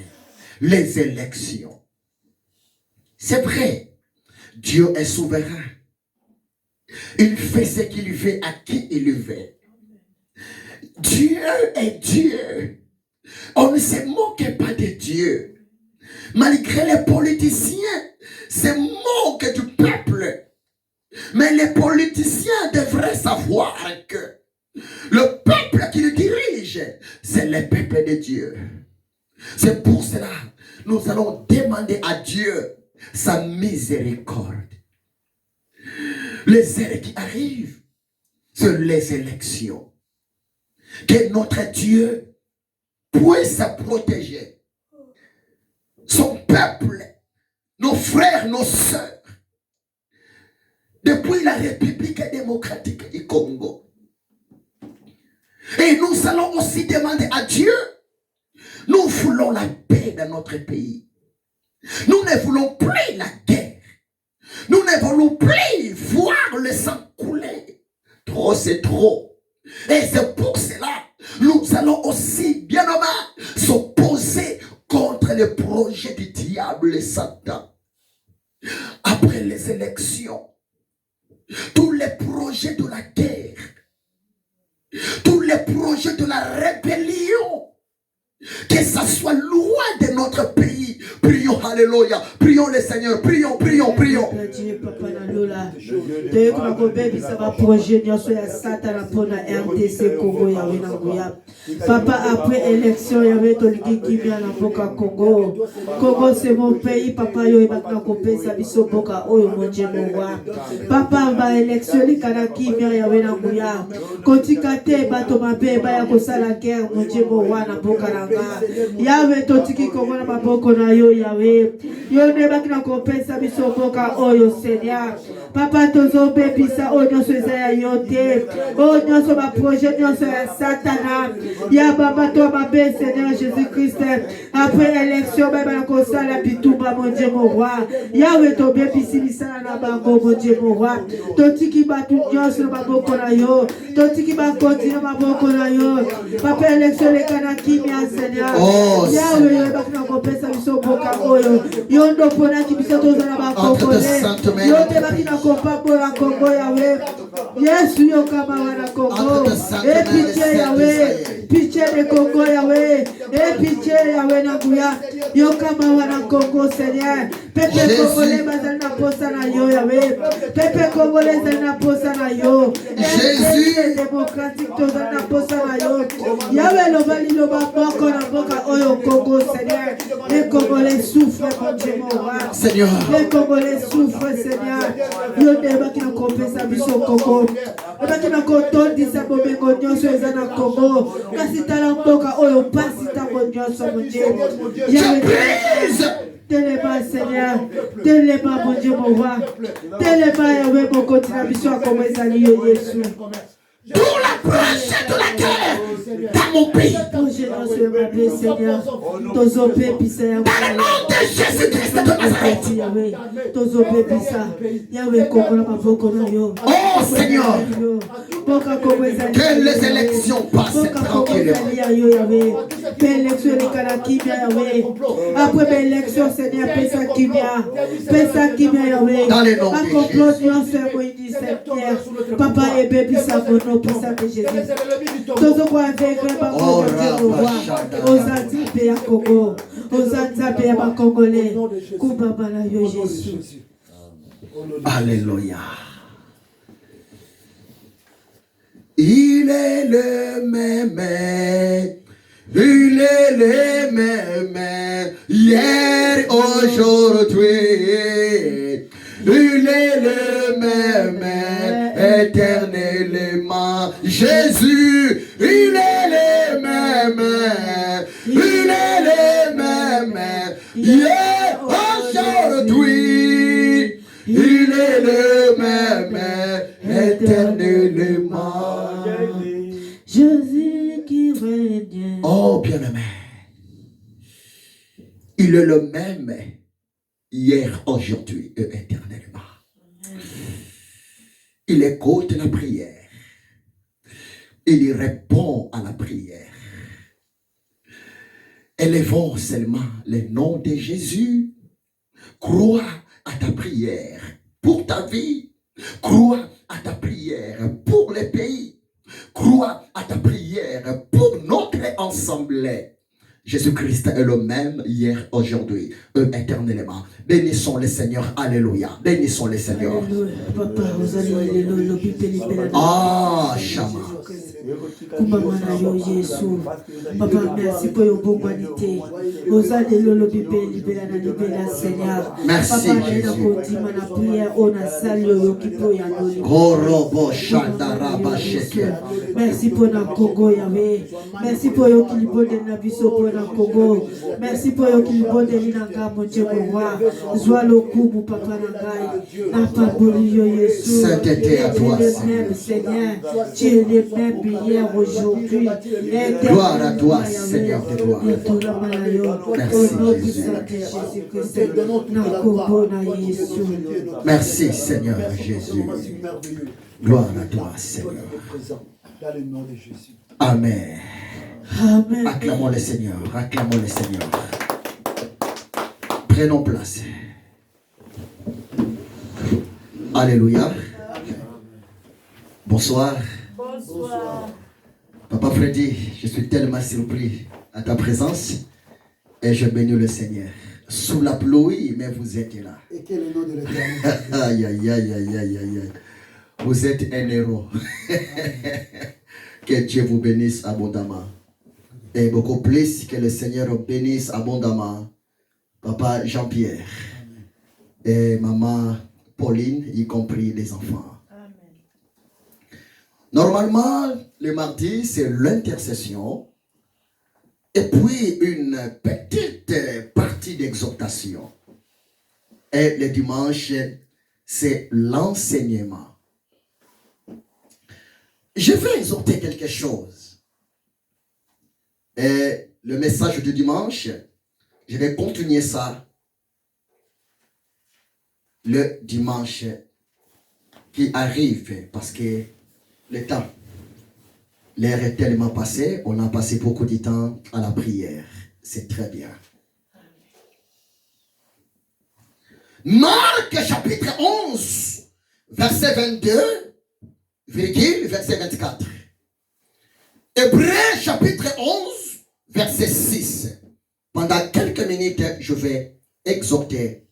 A: les élections. C'est vrai, Dieu est souverain. Il fait ce qu'il veut à qui il veut. Dieu est Dieu. On ne se moque pas de Dieu. Malgré les politiciens se moquent du peuple. Mais les politiciens devraient savoir que le peuple qui le dirige, c'est le peuple de Dieu. C'est pour cela que nous allons demander à Dieu sa miséricorde. Les heures qui arrivent, c'est les élections. Que notre Dieu puisse protéger son peuple, nos frères, nos sœurs, depuis la République démocratique du Congo. Et nous allons aussi demander à Dieu, nous voulons la paix dans notre pays. Nous ne voulons plus la guerre. Nous ne voulons plus voir le sang couler. Trop, c'est trop. Et c'est pour cela, nous allons aussi, bien nommé, s'opposer contre le projet du diable et Satan. Après les élections, tous les projets de la guerre, tous les projets de la rébellion, que ça soit loin de notre pays. Prions, alléluia. Prions le Seigneur. Prions.
B: Papa, après élection, il y avait Toliki qui vient à Boka Congo. Congo, c'est mon pays. Papa, il y a un biso Boka, oh, mon Dieu, Papa, ma élection, les Kanaki vient à Wenanguya. Kotikate, Batomabe, Bayakosa la guerre, mon Dieu, na Boka Langa. Yahweh, Totiki Congo, na Maboko na yo, Yahweh. Yo ne bakina kompensa biso Boka, oh, yo, Seigneur. Papa, tozo bebisa, oh, nyoso Isaiah yote. Oh, nyoso ma projet, nyoso ya Satana. Ya baba toi babé Seigneur Jésus-Christ. Après élection baba na kosala bitumba mon Dieu mon roi. Yahweh to bien pisibisana na bango mon Dieu mon roi. Totiki batu nyonso na maboko na yo. Totiki bakoti na maboko na yo. Papa élection le kanaki mia Seigneur. Yahweh yo bakina kopesa biso boka oyo. Yondo pona ki biso toza na bakoko. Yote bakina kopa boya Kongo Yahweh. Yesu yo kama wana Kongo. Et pitié Yahweh. Pitié de Congo Yahweh. Et pitié Yahweh Naguya. Yo kama wana Congo Seigneur. Pepe Congolais bazali na posa na yo Yahweh. Pepe Congolais bazali na posa na yo. Jésus démocratique tozali na posa na yo. Yahweh lobali loba boko na boka oyo Congo Seigneur. Les Congolais souffrent mon Dieu mon roi.
A: Seigneur.
B: Les Congolais souffrent Seigneur. Yo deba kina kompesa biso Congo. Deba kina kotondisa bomengo nyonso eza na Congo. Kasi tala mboka oyo pasi tango nyonso mon Dieu. Téléma Seigneur, téléma mon Dieu mon roi. Téléma Yahweh mon continent mission comme ezali yo Jésus.
A: Pour la prochaine de la guerre dans mon pays.
B: Dans le
A: nom de Jésus-Christ de Nazareth. Oh Seigneur, que les élections passent tranquillement.
B: Après l'élection, Seigneur,
A: dans le nom de Jésus.
B: Papa et bébé, ça pour ça que Jésus. Tous ceux qui ont fait aux Antilles à Congo, aux Antilles à Congolais, Koubabala Jésus.
A: Alléluia. Il est le même. Il est le même. Hier, aujourd'hui. Il est le même. Éternellement. Jésus, il est le même. Il est le même. Hier, aujourd'hui. Il est le même. Éternellement.
B: Jésus qui règne.
A: Oh, bien-aimé. Il est le même. Hier, aujourd'hui et éternellement. Il écoute la prière. Il répond à la prière. Élevons seulement le nom de Jésus. Crois à ta prière pour ta vie. Crois à ta prière pour les pays. Crois à ta prière pour notre assemblée. Jésus-Christ est le même hier, aujourd'hui, éternellement. Bénissons le Seigneur. Alléluia. Bénissons le Seigneur. Ah, Shama.
B: Papa, merci pour your bonne qualité.
A: Merci, Jésus.
B: Merci pour la Congo, Yahweh. Merci pour your kilibo de Nabiso pour la Congo. Merci pour your kilibo de Linanga, mon Dieu, mon roi. Zoalo Kumu, Papa Nangai. Napabolio, Yesu.
A: Sainteté à toi,
B: Seigneur. Tu es le même hier, aujourd'hui.
A: Gloire à toi, Seigneur de gloire. Merci, Jésus. Merci, Seigneur Jésus. Gloire à toi, Seigneur.
C: Dans le nom de Jésus.
A: Amen.
B: Amen.
A: Acclamons le Seigneur. Acclamons le Seigneur. Prenons place. Alléluia. Bonsoir.
B: Bonsoir.
A: Papa Freddy, je suis tellement surpris à ta présence et je bénis le Seigneur. Sous la pluie, mais vous êtes là.
C: Et quel est le nom de l'Éternel?
A: Aïe, aïe, aïe, aïe, aïe, aïe. Vous êtes un héros. Que Dieu vous bénisse abondamment. Et beaucoup plus que le Seigneur bénisse abondamment Papa Jean-Pierre et Maman Pauline, y compris les enfants. Normalement, le mardi, c'est l'intercession. Et puis, une petite partie d'exhortation. Et le dimanche, c'est l'enseignement. Je vais exhorter quelque chose. Et le message du dimanche, je vais continuer ça le dimanche qui arrive parce que le temps, l'air est tellement passé, on a passé beaucoup de temps à la prière. C'est très bien. Marc chapitre 11, verset 22, verset 24. Hébreux chapitre 11, verset 6. Pendant quelques minutes, je vais exhorter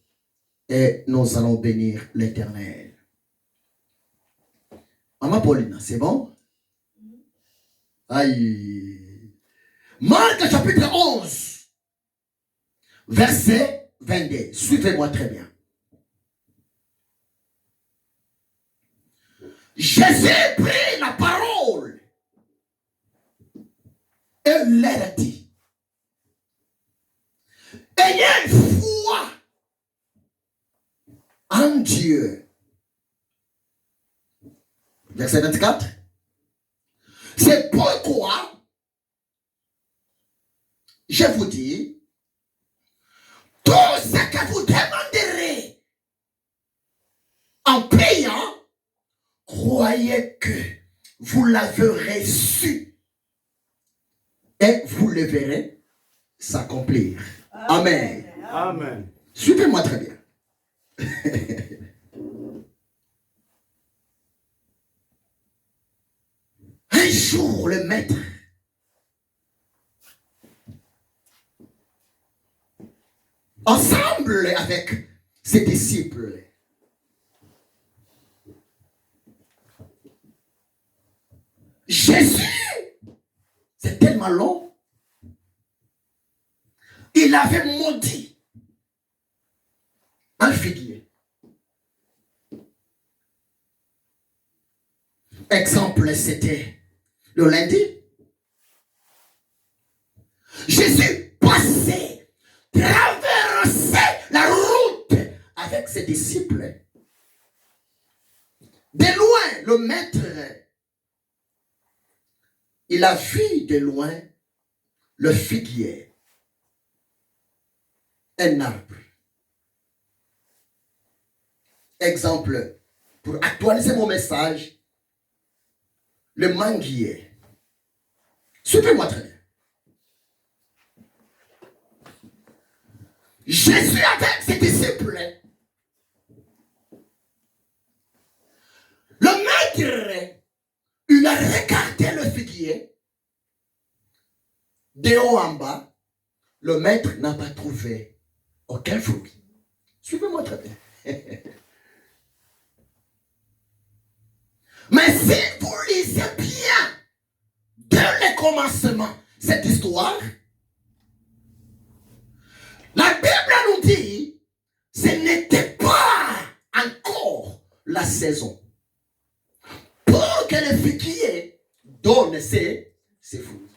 A: et nous allons bénir l'Éternel. Maman Pauline, c'est bon? Aïe. Marc chapitre 11, verset 22. Suivez-moi très bien. Jésus prit la parole et leur a dit, ayez foi en Dieu. Verset 24. C'est pourquoi je vous dis, tout ce que vous demanderez en priant, croyez que vous l'avez reçu et vous le verrez s'accomplir. Amen.
C: Amen.
A: Suivez-moi très bien. Un jour, le maître ensemble avec ses disciples Jésus, c'est tellement long, il avait maudit un figuier. Exemple, c'était le lundi. Jésus passait, traversait la route avec ses disciples. De loin, le maître, il a vu de loin le figuier, un arbre. Exemple, pour actualiser mon message, le manguier. Suivez-moi très bien. Jésus avec ses disciples, le maître, il a regardé le figuier de haut en bas. Le maître n'a pas trouvé aucun fruit. Suivez-moi très bien. Mais si vous lisez bien, dès le commencement, cette histoire, la Bible nous dit, ce n'était pas encore la saison pour que le figuier donne ses fruits.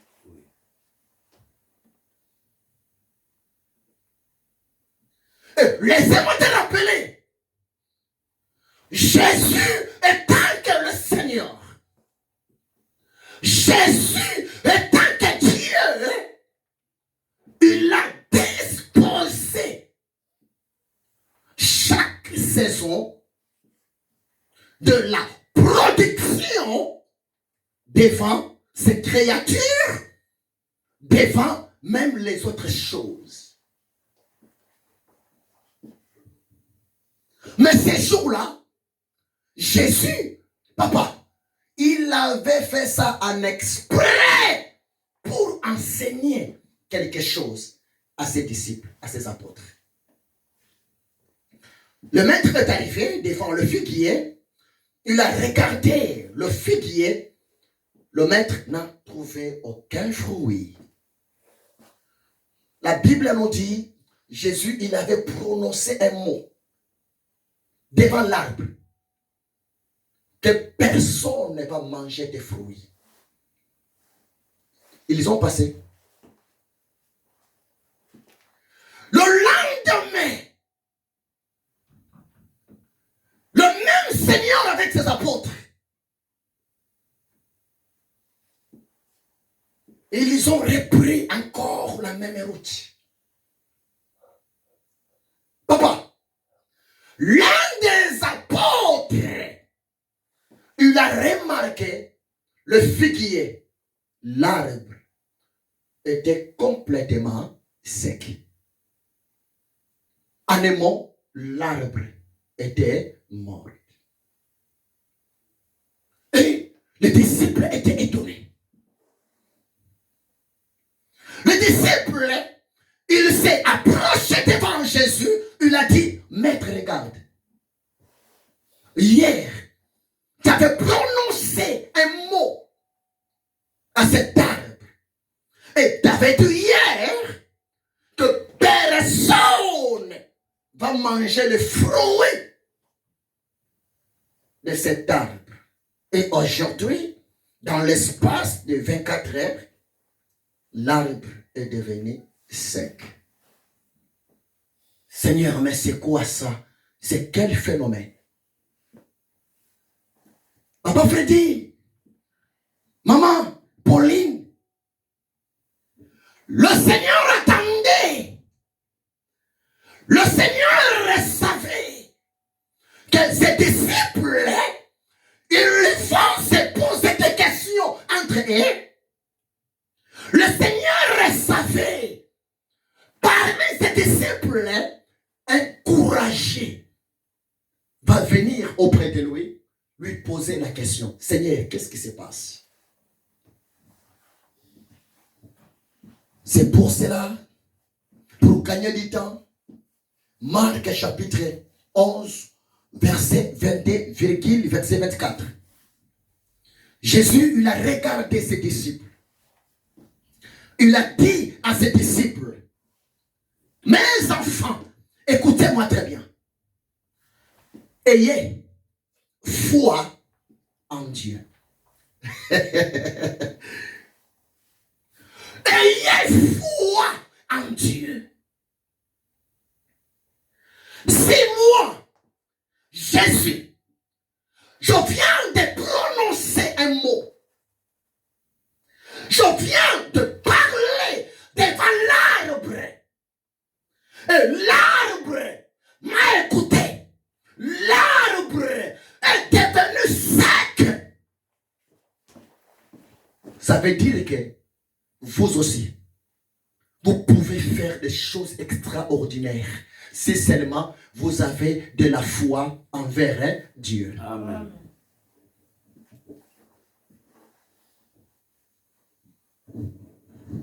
A: Laissez-moi te rappeler, Jésus étant que le Seigneur, Jésus étant que Dieu, il a disposé chaque saison de la production devant ces créatures, devant même les autres choses. Mais ces jours-là, Jésus, papa, il avait fait ça en exprès pour enseigner quelque chose à ses disciples, à ses apôtres. Le maître est arrivé devant le figuier, il a regardé le figuier, le maître n'a trouvé aucun fruit. La Bible nous dit, Jésus, il avait prononcé un mot devant l'arbre, que personne ne va manger des fruits. Ils ont passé. Le lendemain, le même Seigneur avec ses apôtres, ils ont repris encore la même route. Papa, l'un des apôtres, il a remarqué le figuier, l'arbre était complètement sec. En un mot, l'arbre était mort. Et les disciples étaient étonnés. Le disciple, il s'est approché devant Jésus, il a dit, Maître, regarde, hier, tu avais prononcé un mot à cet arbre. Et tu avais dit hier que personne va manger le fruit de cet arbre. Et aujourd'hui, dans l'espace de 24 heures, l'arbre est devenu sec. Seigneur, mais c'est quoi ça? C'est quel phénomène? Papa Freddy, maman, Pauline, le Seigneur attendait. Le Seigneur savait que ses disciples, ils vont se poser des questions entre eux. Le Seigneur savait, parmi ses disciples, un courageux va venir auprès de lui poser la question. Seigneur, qu'est-ce qui se passe? C'est pour cela, pour gagner du temps, Marc chapitre 11, verset 22, verset 24. Jésus, il a regardé ses disciples. Il a dit à ses disciples, mes enfants, écoutez-moi très bien. Ayez foi en Dieu. Ayez foi en Dieu. Si moi, Jésus, je viens de prononcer un mot, je viens de parler devant l'arbre, et l'arbre m'a écouté, l'arbre est devenu sec. Ça veut dire que vous aussi, vous pouvez pouvez faire des choses extraordinaires si seulement vous avez de la foi envers Dieu.
D: Amen.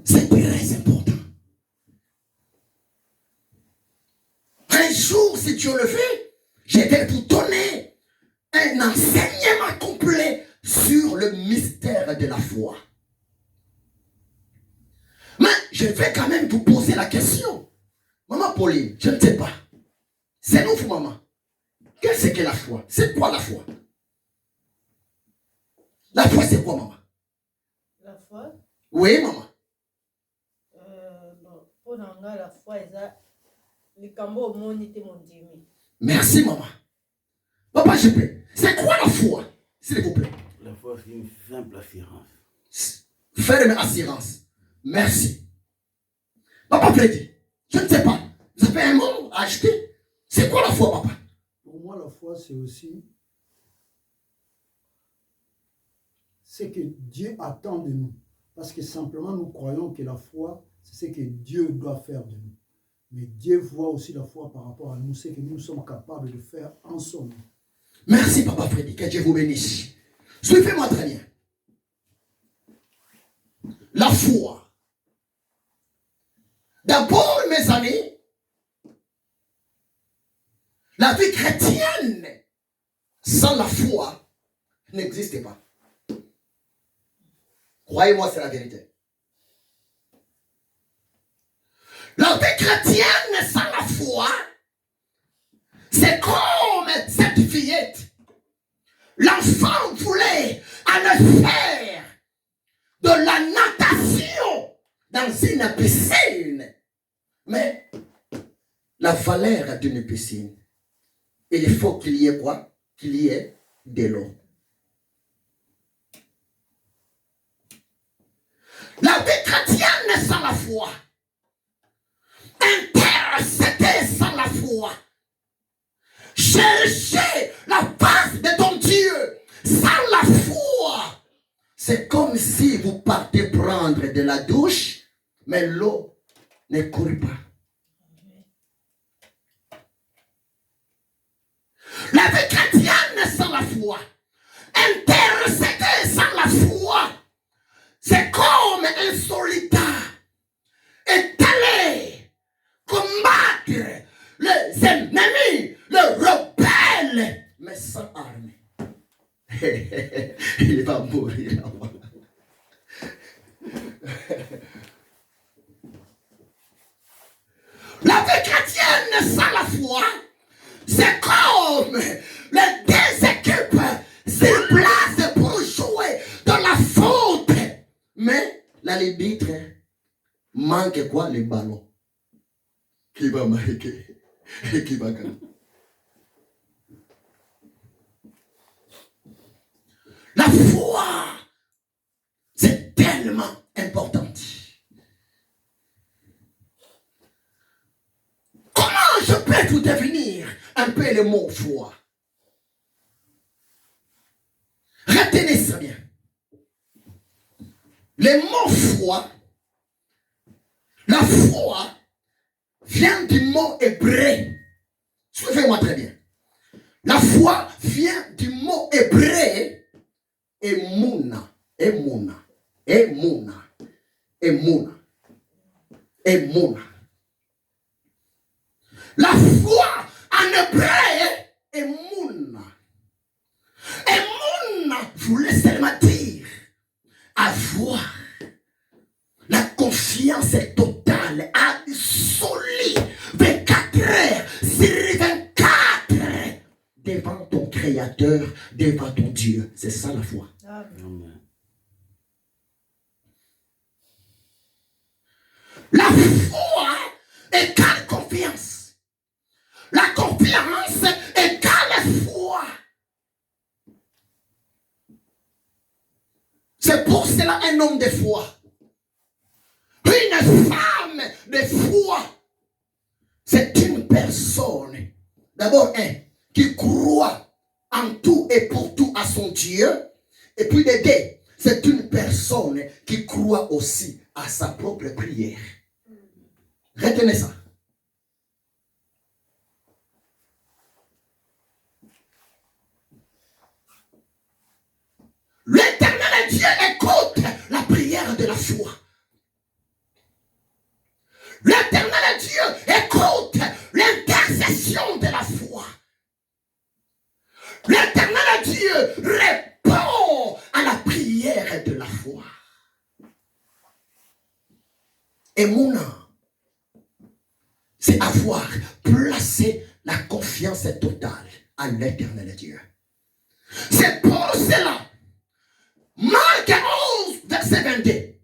A: C'est très important. Un jour, si Dieu le fait, je vais vous donner un enseignement complet sur le mystère de la foi. Mais je vais quand même vous poser la question. Maman Pauline, je ne sais pas. C'est nous, maman. Qu'est-ce que la foi? C'est quoi la foi? La foi, c'est quoi, maman?
E: La foi?
A: Oui, maman.
E: Pour la foi,
A: merci, maman. Papa, je peux. C'est quoi la foi, s'il vous plaît?
D: La foi, c'est une simple assurance.
A: Ferme assurance. Merci. Papa Freddy, je ne sais pas. Vous avez un mot à acheter? C'est quoi la foi, papa?
C: Pour moi, la foi, c'est aussi ce que Dieu attend de nous. Parce que simplement, nous croyons que la foi, c'est ce que Dieu doit faire de nous. Mais Dieu voit aussi la foi par rapport à nous, ce que nous sommes capables de faire en son nom.
A: Merci, papa Freddy. Que Dieu vous bénisse. Suivez-moi très bien. La foi. D'abord, mes amis, la vie chrétienne sans la foi n'existe pas. Croyez-moi, c'est la vérité. La vie chrétienne sans la foi, c'est comme cette fillette. L'enfant voulait aller faire de la natation dans une piscine. Mais la valeur d'une piscine, il faut qu'il y ait quoi? Qu'il y ait de l'eau. La vie chrétienne sans la foi, intercéder sans la foi, chercher la face de ton Dieu sans la foi, c'est comme si vous partez prendre de la douche, mais l'eau ne coule pas. La vie chrétienne sans la foi, intercéder sans la foi, c'est comme un soldat étalé, combattre les ennemis, les rebelles, mais sans armes. Il va mourir avant. La vie chrétienne sans la foi, c'est comme les deux équipes sur place pour jouer dans la faute. Mais l'arbitre manque quoi? Les ballons. Qui va marquer et qui va gagner. La foi, c'est tellement important. Comment je peux vous devenir un peu le mot foi? Retenez ça bien. Le mot foi, la foi vient du mot hébreu. Suivez-moi très bien. La foi vient du mot hébreu Emuna, Emuna, Emuna, Emuna, Emuna. La foi en hébreu, Emuna. Emuna voulait seulement dire avoir la confiance totale, absolue, 24 heures sur 24 devant ton Créateur, devant ton Dieu. C'est ça la foi.
D: Amen.
A: La foi égale confiance. La confiance égale foi. C'est pour cela un homme de foi. Une femme de foi. C'est une personne, d'abord qui croit en tout et pour tout à son Dieu. Et puis de deux, c'est une personne qui croit aussi à sa propre prière. Retenez ça. L'Éternel Dieu écoute la prière de la foi. L'Éternel Dieu écoute l'intercession de la foi. L'Éternel Dieu répond à la prière de la foi. Et mon âme, c'est avoir placé la confiance totale à l'Éternel Dieu. C'est pour cela, Marc 11, verset 22,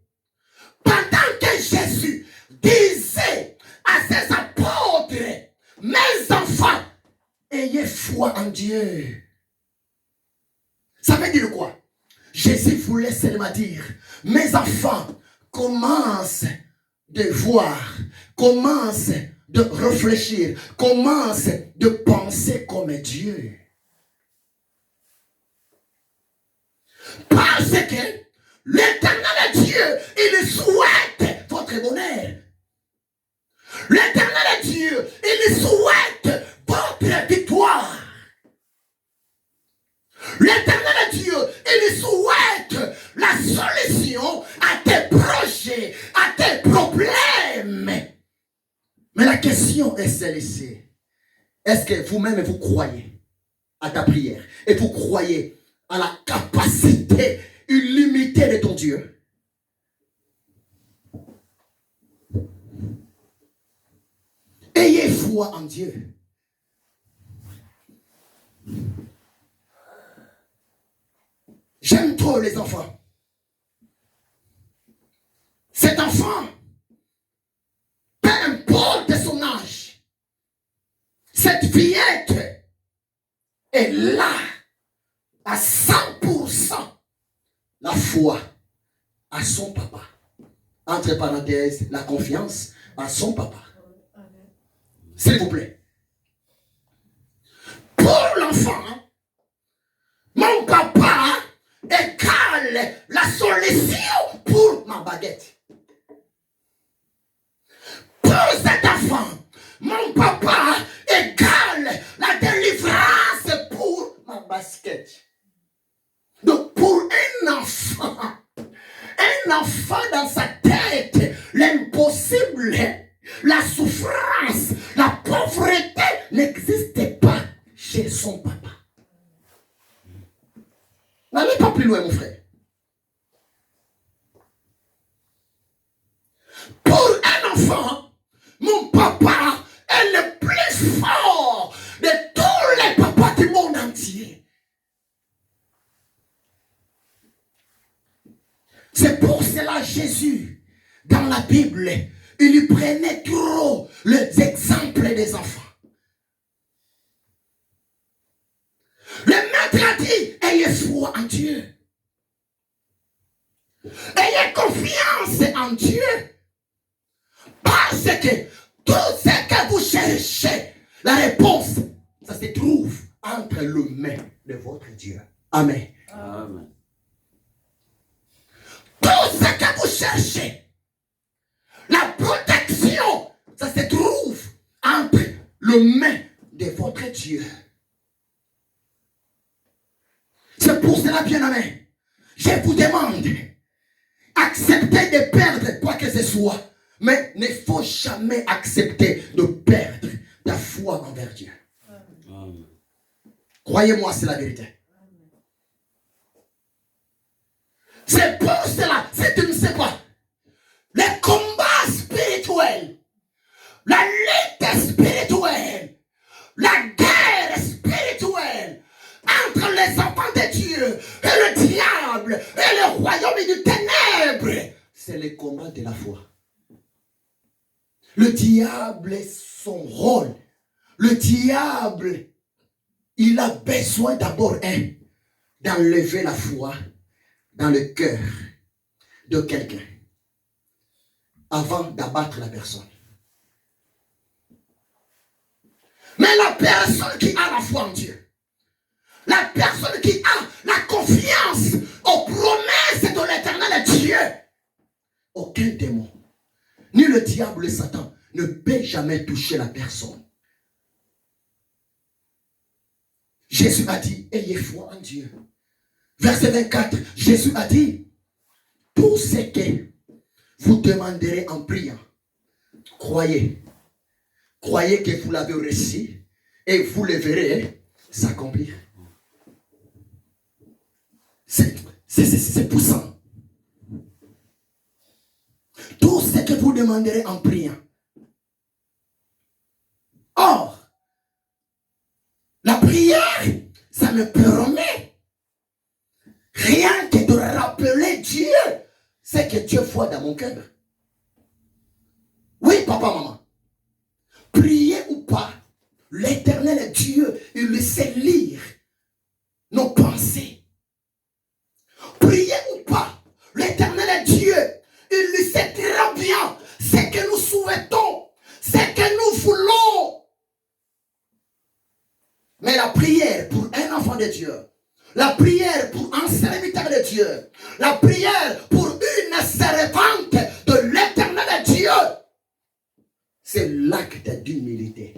A: pendant que Jésus disait à ses apôtres, mes enfants, ayez foi en Dieu. Ça veut dire quoi? Jésus voulait seulement dire, mes enfants, commence de voir, commence de réfléchir, commence de penser comme Dieu. Parce que l'Éternel Dieu, il souhaite votre bonheur. L'Éternel Dieu, il souhaite votre victoire. L'Éternel Dieu, il souhaite la solution à tes projets, à tes problèmes. Mais la question est celle-ci. Est-ce que vous-même vous croyez à ta prière et vous croyez à la capacité illimitée de ton Dieu? Ayez foi en Dieu. J'aime trop les enfants. Cet enfant, peu importe son âge, cette fillette est là à 100% la foi à son papa. Entre parenthèses, la confiance à son papa. S'il vous plaît. Pour l'enfant, mon papa égale la solution pour ma baguette. Pour cet enfant, mon papa égale la délivrance pour ma basket. Donc pour un enfant dans sa tête, l'impossible, la souffrance, la pauvreté n'existe pas chez son papa. N'allez pas plus loin, mon frère. Pour un enfant, mon papa est le plus fort de tous les papas du monde entier. C'est pour cela Jésus, dans la Bible, il lui prenait trop les exemples des enfants. Le maître a dit, ayez foi en Dieu. Ayez confiance en Dieu. Parce que tout ce que vous cherchez, la réponse, ça se trouve entre les mains de votre Dieu. Amen.
D: Amen.
A: Tout ce que vous cherchez, la protection, ça se trouve entre les mains de votre Dieu. C'est pour cela, bien-aimé, je vous demande, acceptez de perdre quoi que ce soit, mais ne faut jamais accepter de perdre ta foi envers Dieu.
D: Amen.
A: Croyez-moi, c'est la vérité. C'est pour cela, si tu ne sais pas, les combats spirituels, la lutte spirituelle, la guerre spirituelle entre les enfants de Dieu et le diable et le royaume du ténèbres, c'est le combat de la foi. Le diable, son rôle, le diable, il a besoin d'abord d'enlever la foi dans le cœur de quelqu'un avant d'abattre la personne. Mais la personne qui a la foi en Dieu, la personne qui a la confiance aux promesses de l'Éternel Dieu, aucun démon, ni le diable, Satan, ne peut jamais toucher la personne. Jésus a dit, ayez foi en Dieu. Verset 24, Jésus a dit, tout ce que vous demanderez en priant, croyez. Croyez que vous l'avez reçu et vous le verrez s'accomplir. C'est puissant. Tout ce que vous demanderez en priant. Or, la prière, ça me permet rien que de rappeler Dieu, c'est que Dieu voit dans mon cœur. Oui, papa, maman. Prier ou pas, l'Éternel Dieu, il le sait lire nos pensées. Prier ou pas, l'Éternel Dieu, il le sait très bien ce que nous souhaitons, ce que nous voulons. Mais la prière pour un enfant de Dieu, la prière pour un serviteur de Dieu, la prière pour une servante de l'Éternel Dieu, c'est l'acte d'humilité.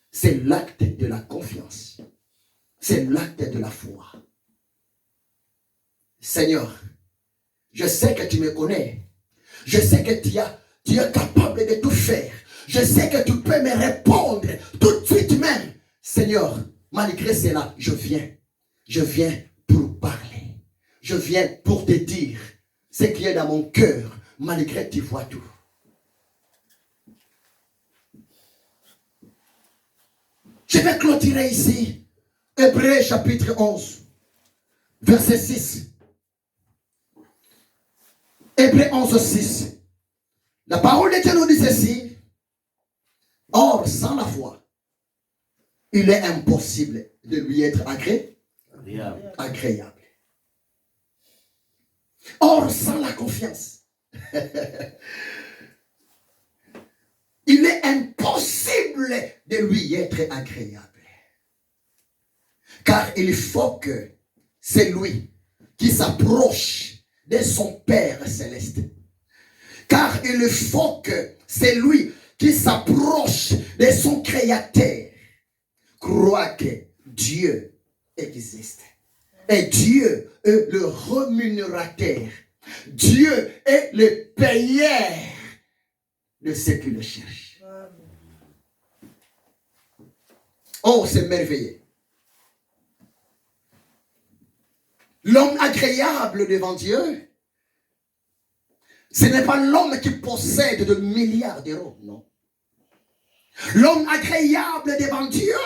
A: C'est l'acte de la confiance. C'est l'acte de la foi. Seigneur, je sais que tu me connais. Je sais que tu es capable de tout faire. Je sais que tu peux me répondre tout de suite même. Seigneur, malgré cela, je viens. Je viens pour parler. Je viens pour te dire ce qui est dans mon cœur, malgré que tu vois tout. Je vais clôturer ici. Hébreux chapitre 11, verset 6. Hébreux 11, 6. La parole de Dieu nous dit ceci. Or, sans la foi, il est impossible de lui être agréable. Or, sans la confiance, il est impossible de lui être agréable. Car il faut que c'est lui qui s'approche de son Père céleste. Car il faut que c'est lui qui s'approche de son Créateur. Croit que Dieu existe. Et Dieu est le rémunérateur. Dieu est le payeur de ceux qui le cherchent. Oh, c'est merveilleux. L'homme agréable devant Dieu, ce n'est pas l'homme qui possède de milliards d'euros, non. L'homme agréable devant Dieu,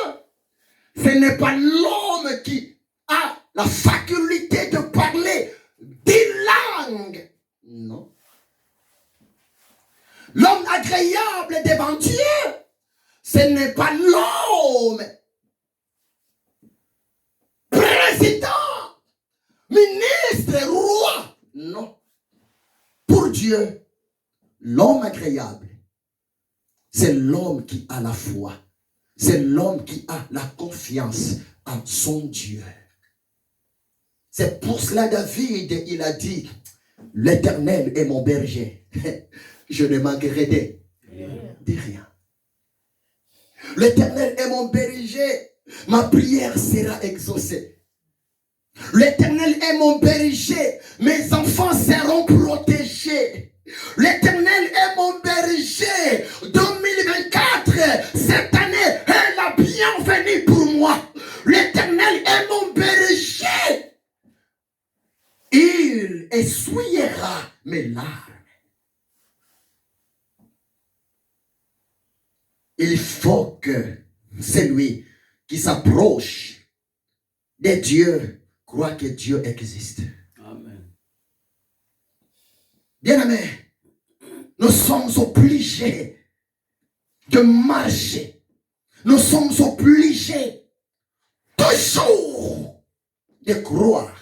A: ce n'est pas l'homme qui a la faculté de parler 10 langues, non. L'homme agréable devant Dieu, ce n'est pas l'homme président, ministre, roi, non. Pour Dieu, l'homme agréable, c'est l'homme qui a la foi. C'est l'homme qui a la confiance en son Dieu. C'est pour cela David, il a dit, l'Éternel est mon berger. Je ne manquerai de rien. L'Éternel est mon berger. Ma prière sera exaucée. L'Éternel est mon berger. Mes enfants seront protégés. L'Éternel est mon berger. 2024, cette année est la bienvenue pour moi. L'Éternel est mon berger. Il essuiera mes larmes. Il faut que celui qui s'approche de Dieu croit que Dieu existe.
D: Amen.
A: Bien-aimés, nous sommes obligés de marcher. Nous sommes obligés toujours de croire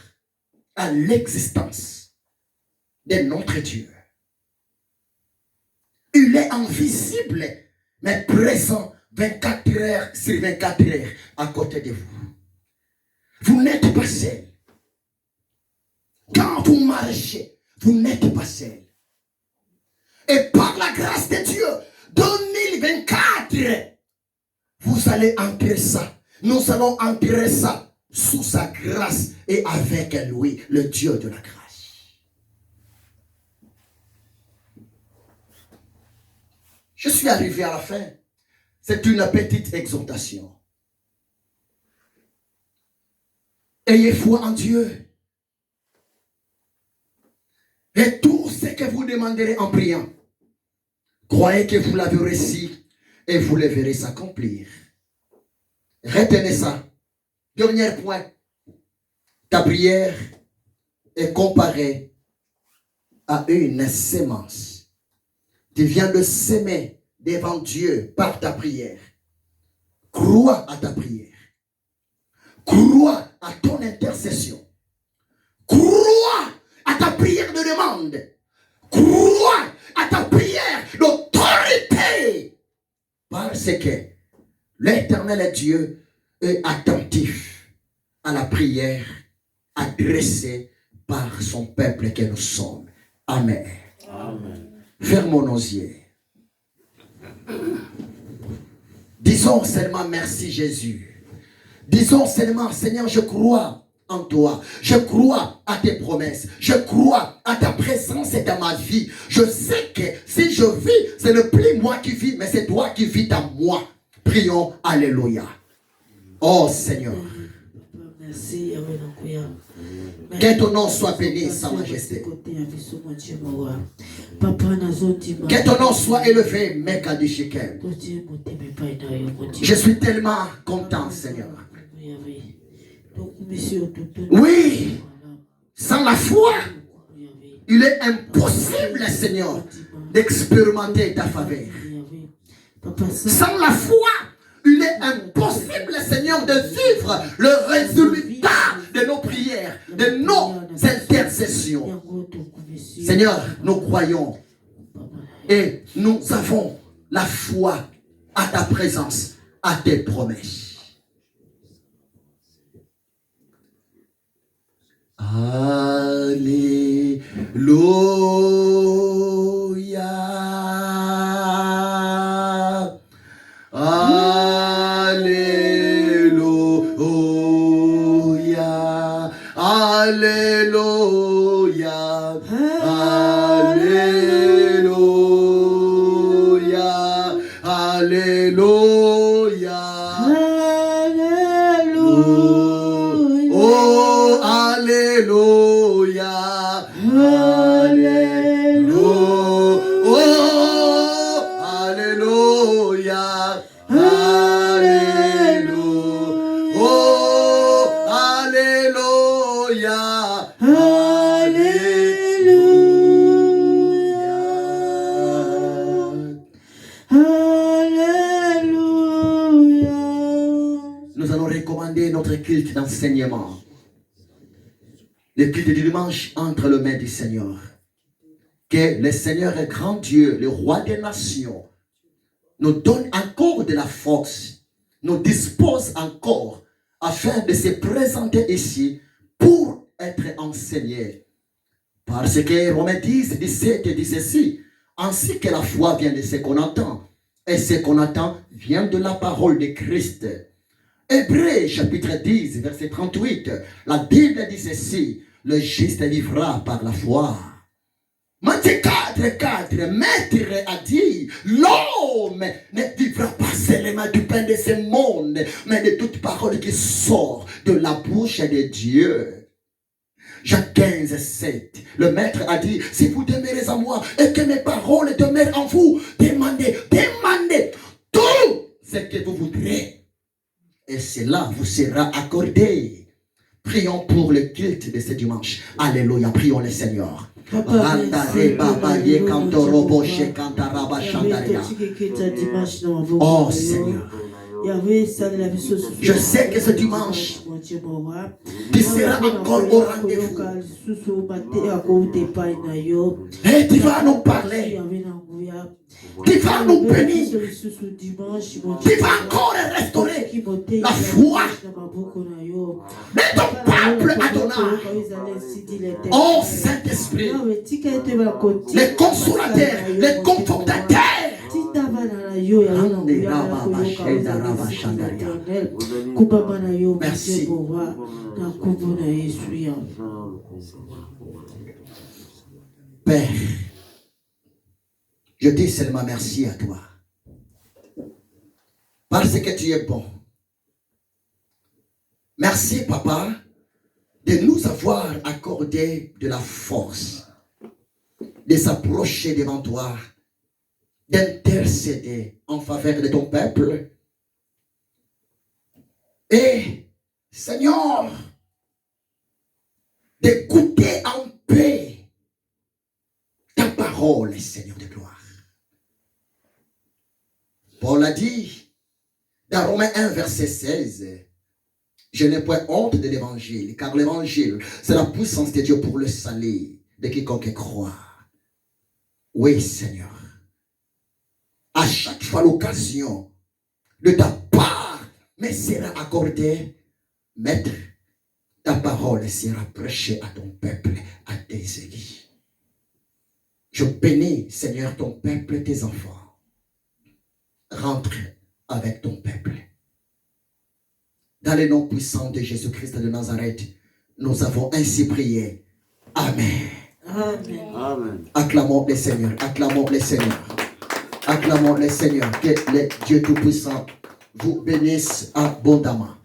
A: à l'existence de notre Dieu. Il est invisible, mais présent 24 heures sur 24 heures à côté de vous. Vous n'êtes pas seul. Quand vous marchez, vous n'êtes pas seul. Et par la grâce de Dieu, 2024, vous allez entrer ça. Nous allons entrer ça sous sa grâce et avec lui, le Dieu de la grâce. Je suis arrivé à la fin. C'est une petite exhortation. Ayez foi en Dieu. Et tout ce que vous demanderez en priant, croyez que vous l'avez reçu et vous le verrez s'accomplir. Retenez ça. Dernier point. Ta prière est comparée à une semence. Tu viens de s'aimer devant Dieu par ta prière. Crois à ta prière. Crois à ton intercession. Crois à ta prière de demande. Crois à ta prière d'autorité. Parce que l'Éternel Dieu est attentif à la prière adressée par son peuple que nous sommes. Amen.
D: Amen.
A: Fermons nos yeux. Disons seulement merci Jésus. Disons seulement Seigneur, je crois en toi. Je crois à tes promesses. Je crois à ta présence dans ma vie. Je sais que si je vis, ce n'est plus moi qui vis, mais c'est toi qui vis dans moi. Prions, alléluia. Oh Seigneur.
B: Merci.
A: Que ton nom soit béni, sa majesté. Que ton nom soit élevé, Mekadishikem. Je suis tellement content, Seigneur. Oui, sans la foi, il est impossible, Seigneur, d'expérimenter ta faveur. Sans la foi, il est impossible, Seigneur, de vivre le résultat de nos prières, de nos intercessions. Seigneur, nous croyons et nous avons la foi à ta présence, à tes promesses. Alléluia. Alléluia. Alléluia. Alléluia. Alléluia. Oh, alléluia. Alléluia. Oh, alléluia. Alléluia. Oh, alléluia. Nous allons recommander notre culte d'enseignement. Le culte du dimanche entre les mains du Seigneur. Que le Seigneur est grand Dieu, le roi des nations, nous donne encore de la force, nous dispose encore afin de se présenter ici pour être enseigné. Parce que Romains 10, 17 dit ceci, ainsi que la foi vient de ce qu'on entend, et ce qu'on entend vient de la parole de Christ. Hébreux chapitre 10, verset 38, la Bible dit ceci, le juste vivra par la foi. Matthieu 4, 4, Maître a dit, l'homme ne vivra pas seulement du pain de ce monde, mais de toute parole qui sort de la bouche de Dieu. Jacques 15, 7, le Maître a dit, si vous demeurez en moi et que mes paroles demeurent en vous, demandez tout ce que vous voudrez. Et cela vous sera accordé. Prions pour le culte de ce dimanche. Alléluia. Prions le Seigneur. Oh Seigneur. Je sais que ce dimanche, tu seras encore au rendez-vous. Et tu vas nous parler. Tu vas nous bénir. Tu vas encore restaurer la foi de ton peuple Adonai. Oh Saint-Esprit, les consolateurs, les confortateurs,
B: yo ya wana kuyana kuyoka éternel kupapa na yo
A: Merci.
B: mwa na kubu na Yesu ya
A: Père, je dis seulement merci à toi. Parce que tu es bon. Merci, Papa, de nous avoir accordé de la force, de s'approcher devant toi, d'intercéder en faveur de ton peuple. Et, Seigneur, d'écouter en paix ta parole, Seigneur de gloire. Paul a dit, dans Romains 1, verset 16, je n'ai point honte de l'évangile, car l'évangile, c'est la puissance de Dieu pour le salut de quiconque croit. Oui, Seigneur. À chaque fois l'occasion de ta part me sera accordée, Maître, ta parole sera prêchée à ton peuple, à tes élus. Je bénis, Seigneur, ton peuple, tes enfants. Rentre avec ton peuple. Dans le nom puissant de Jésus-Christ de Nazareth, nous avons ainsi prié. Amen.
B: Amen.
D: Amen.
A: Acclamons le Seigneur, acclamons le Seigneur. Acclamons le Seigneur. Que le Dieu Tout-Puissant vous bénisse abondamment.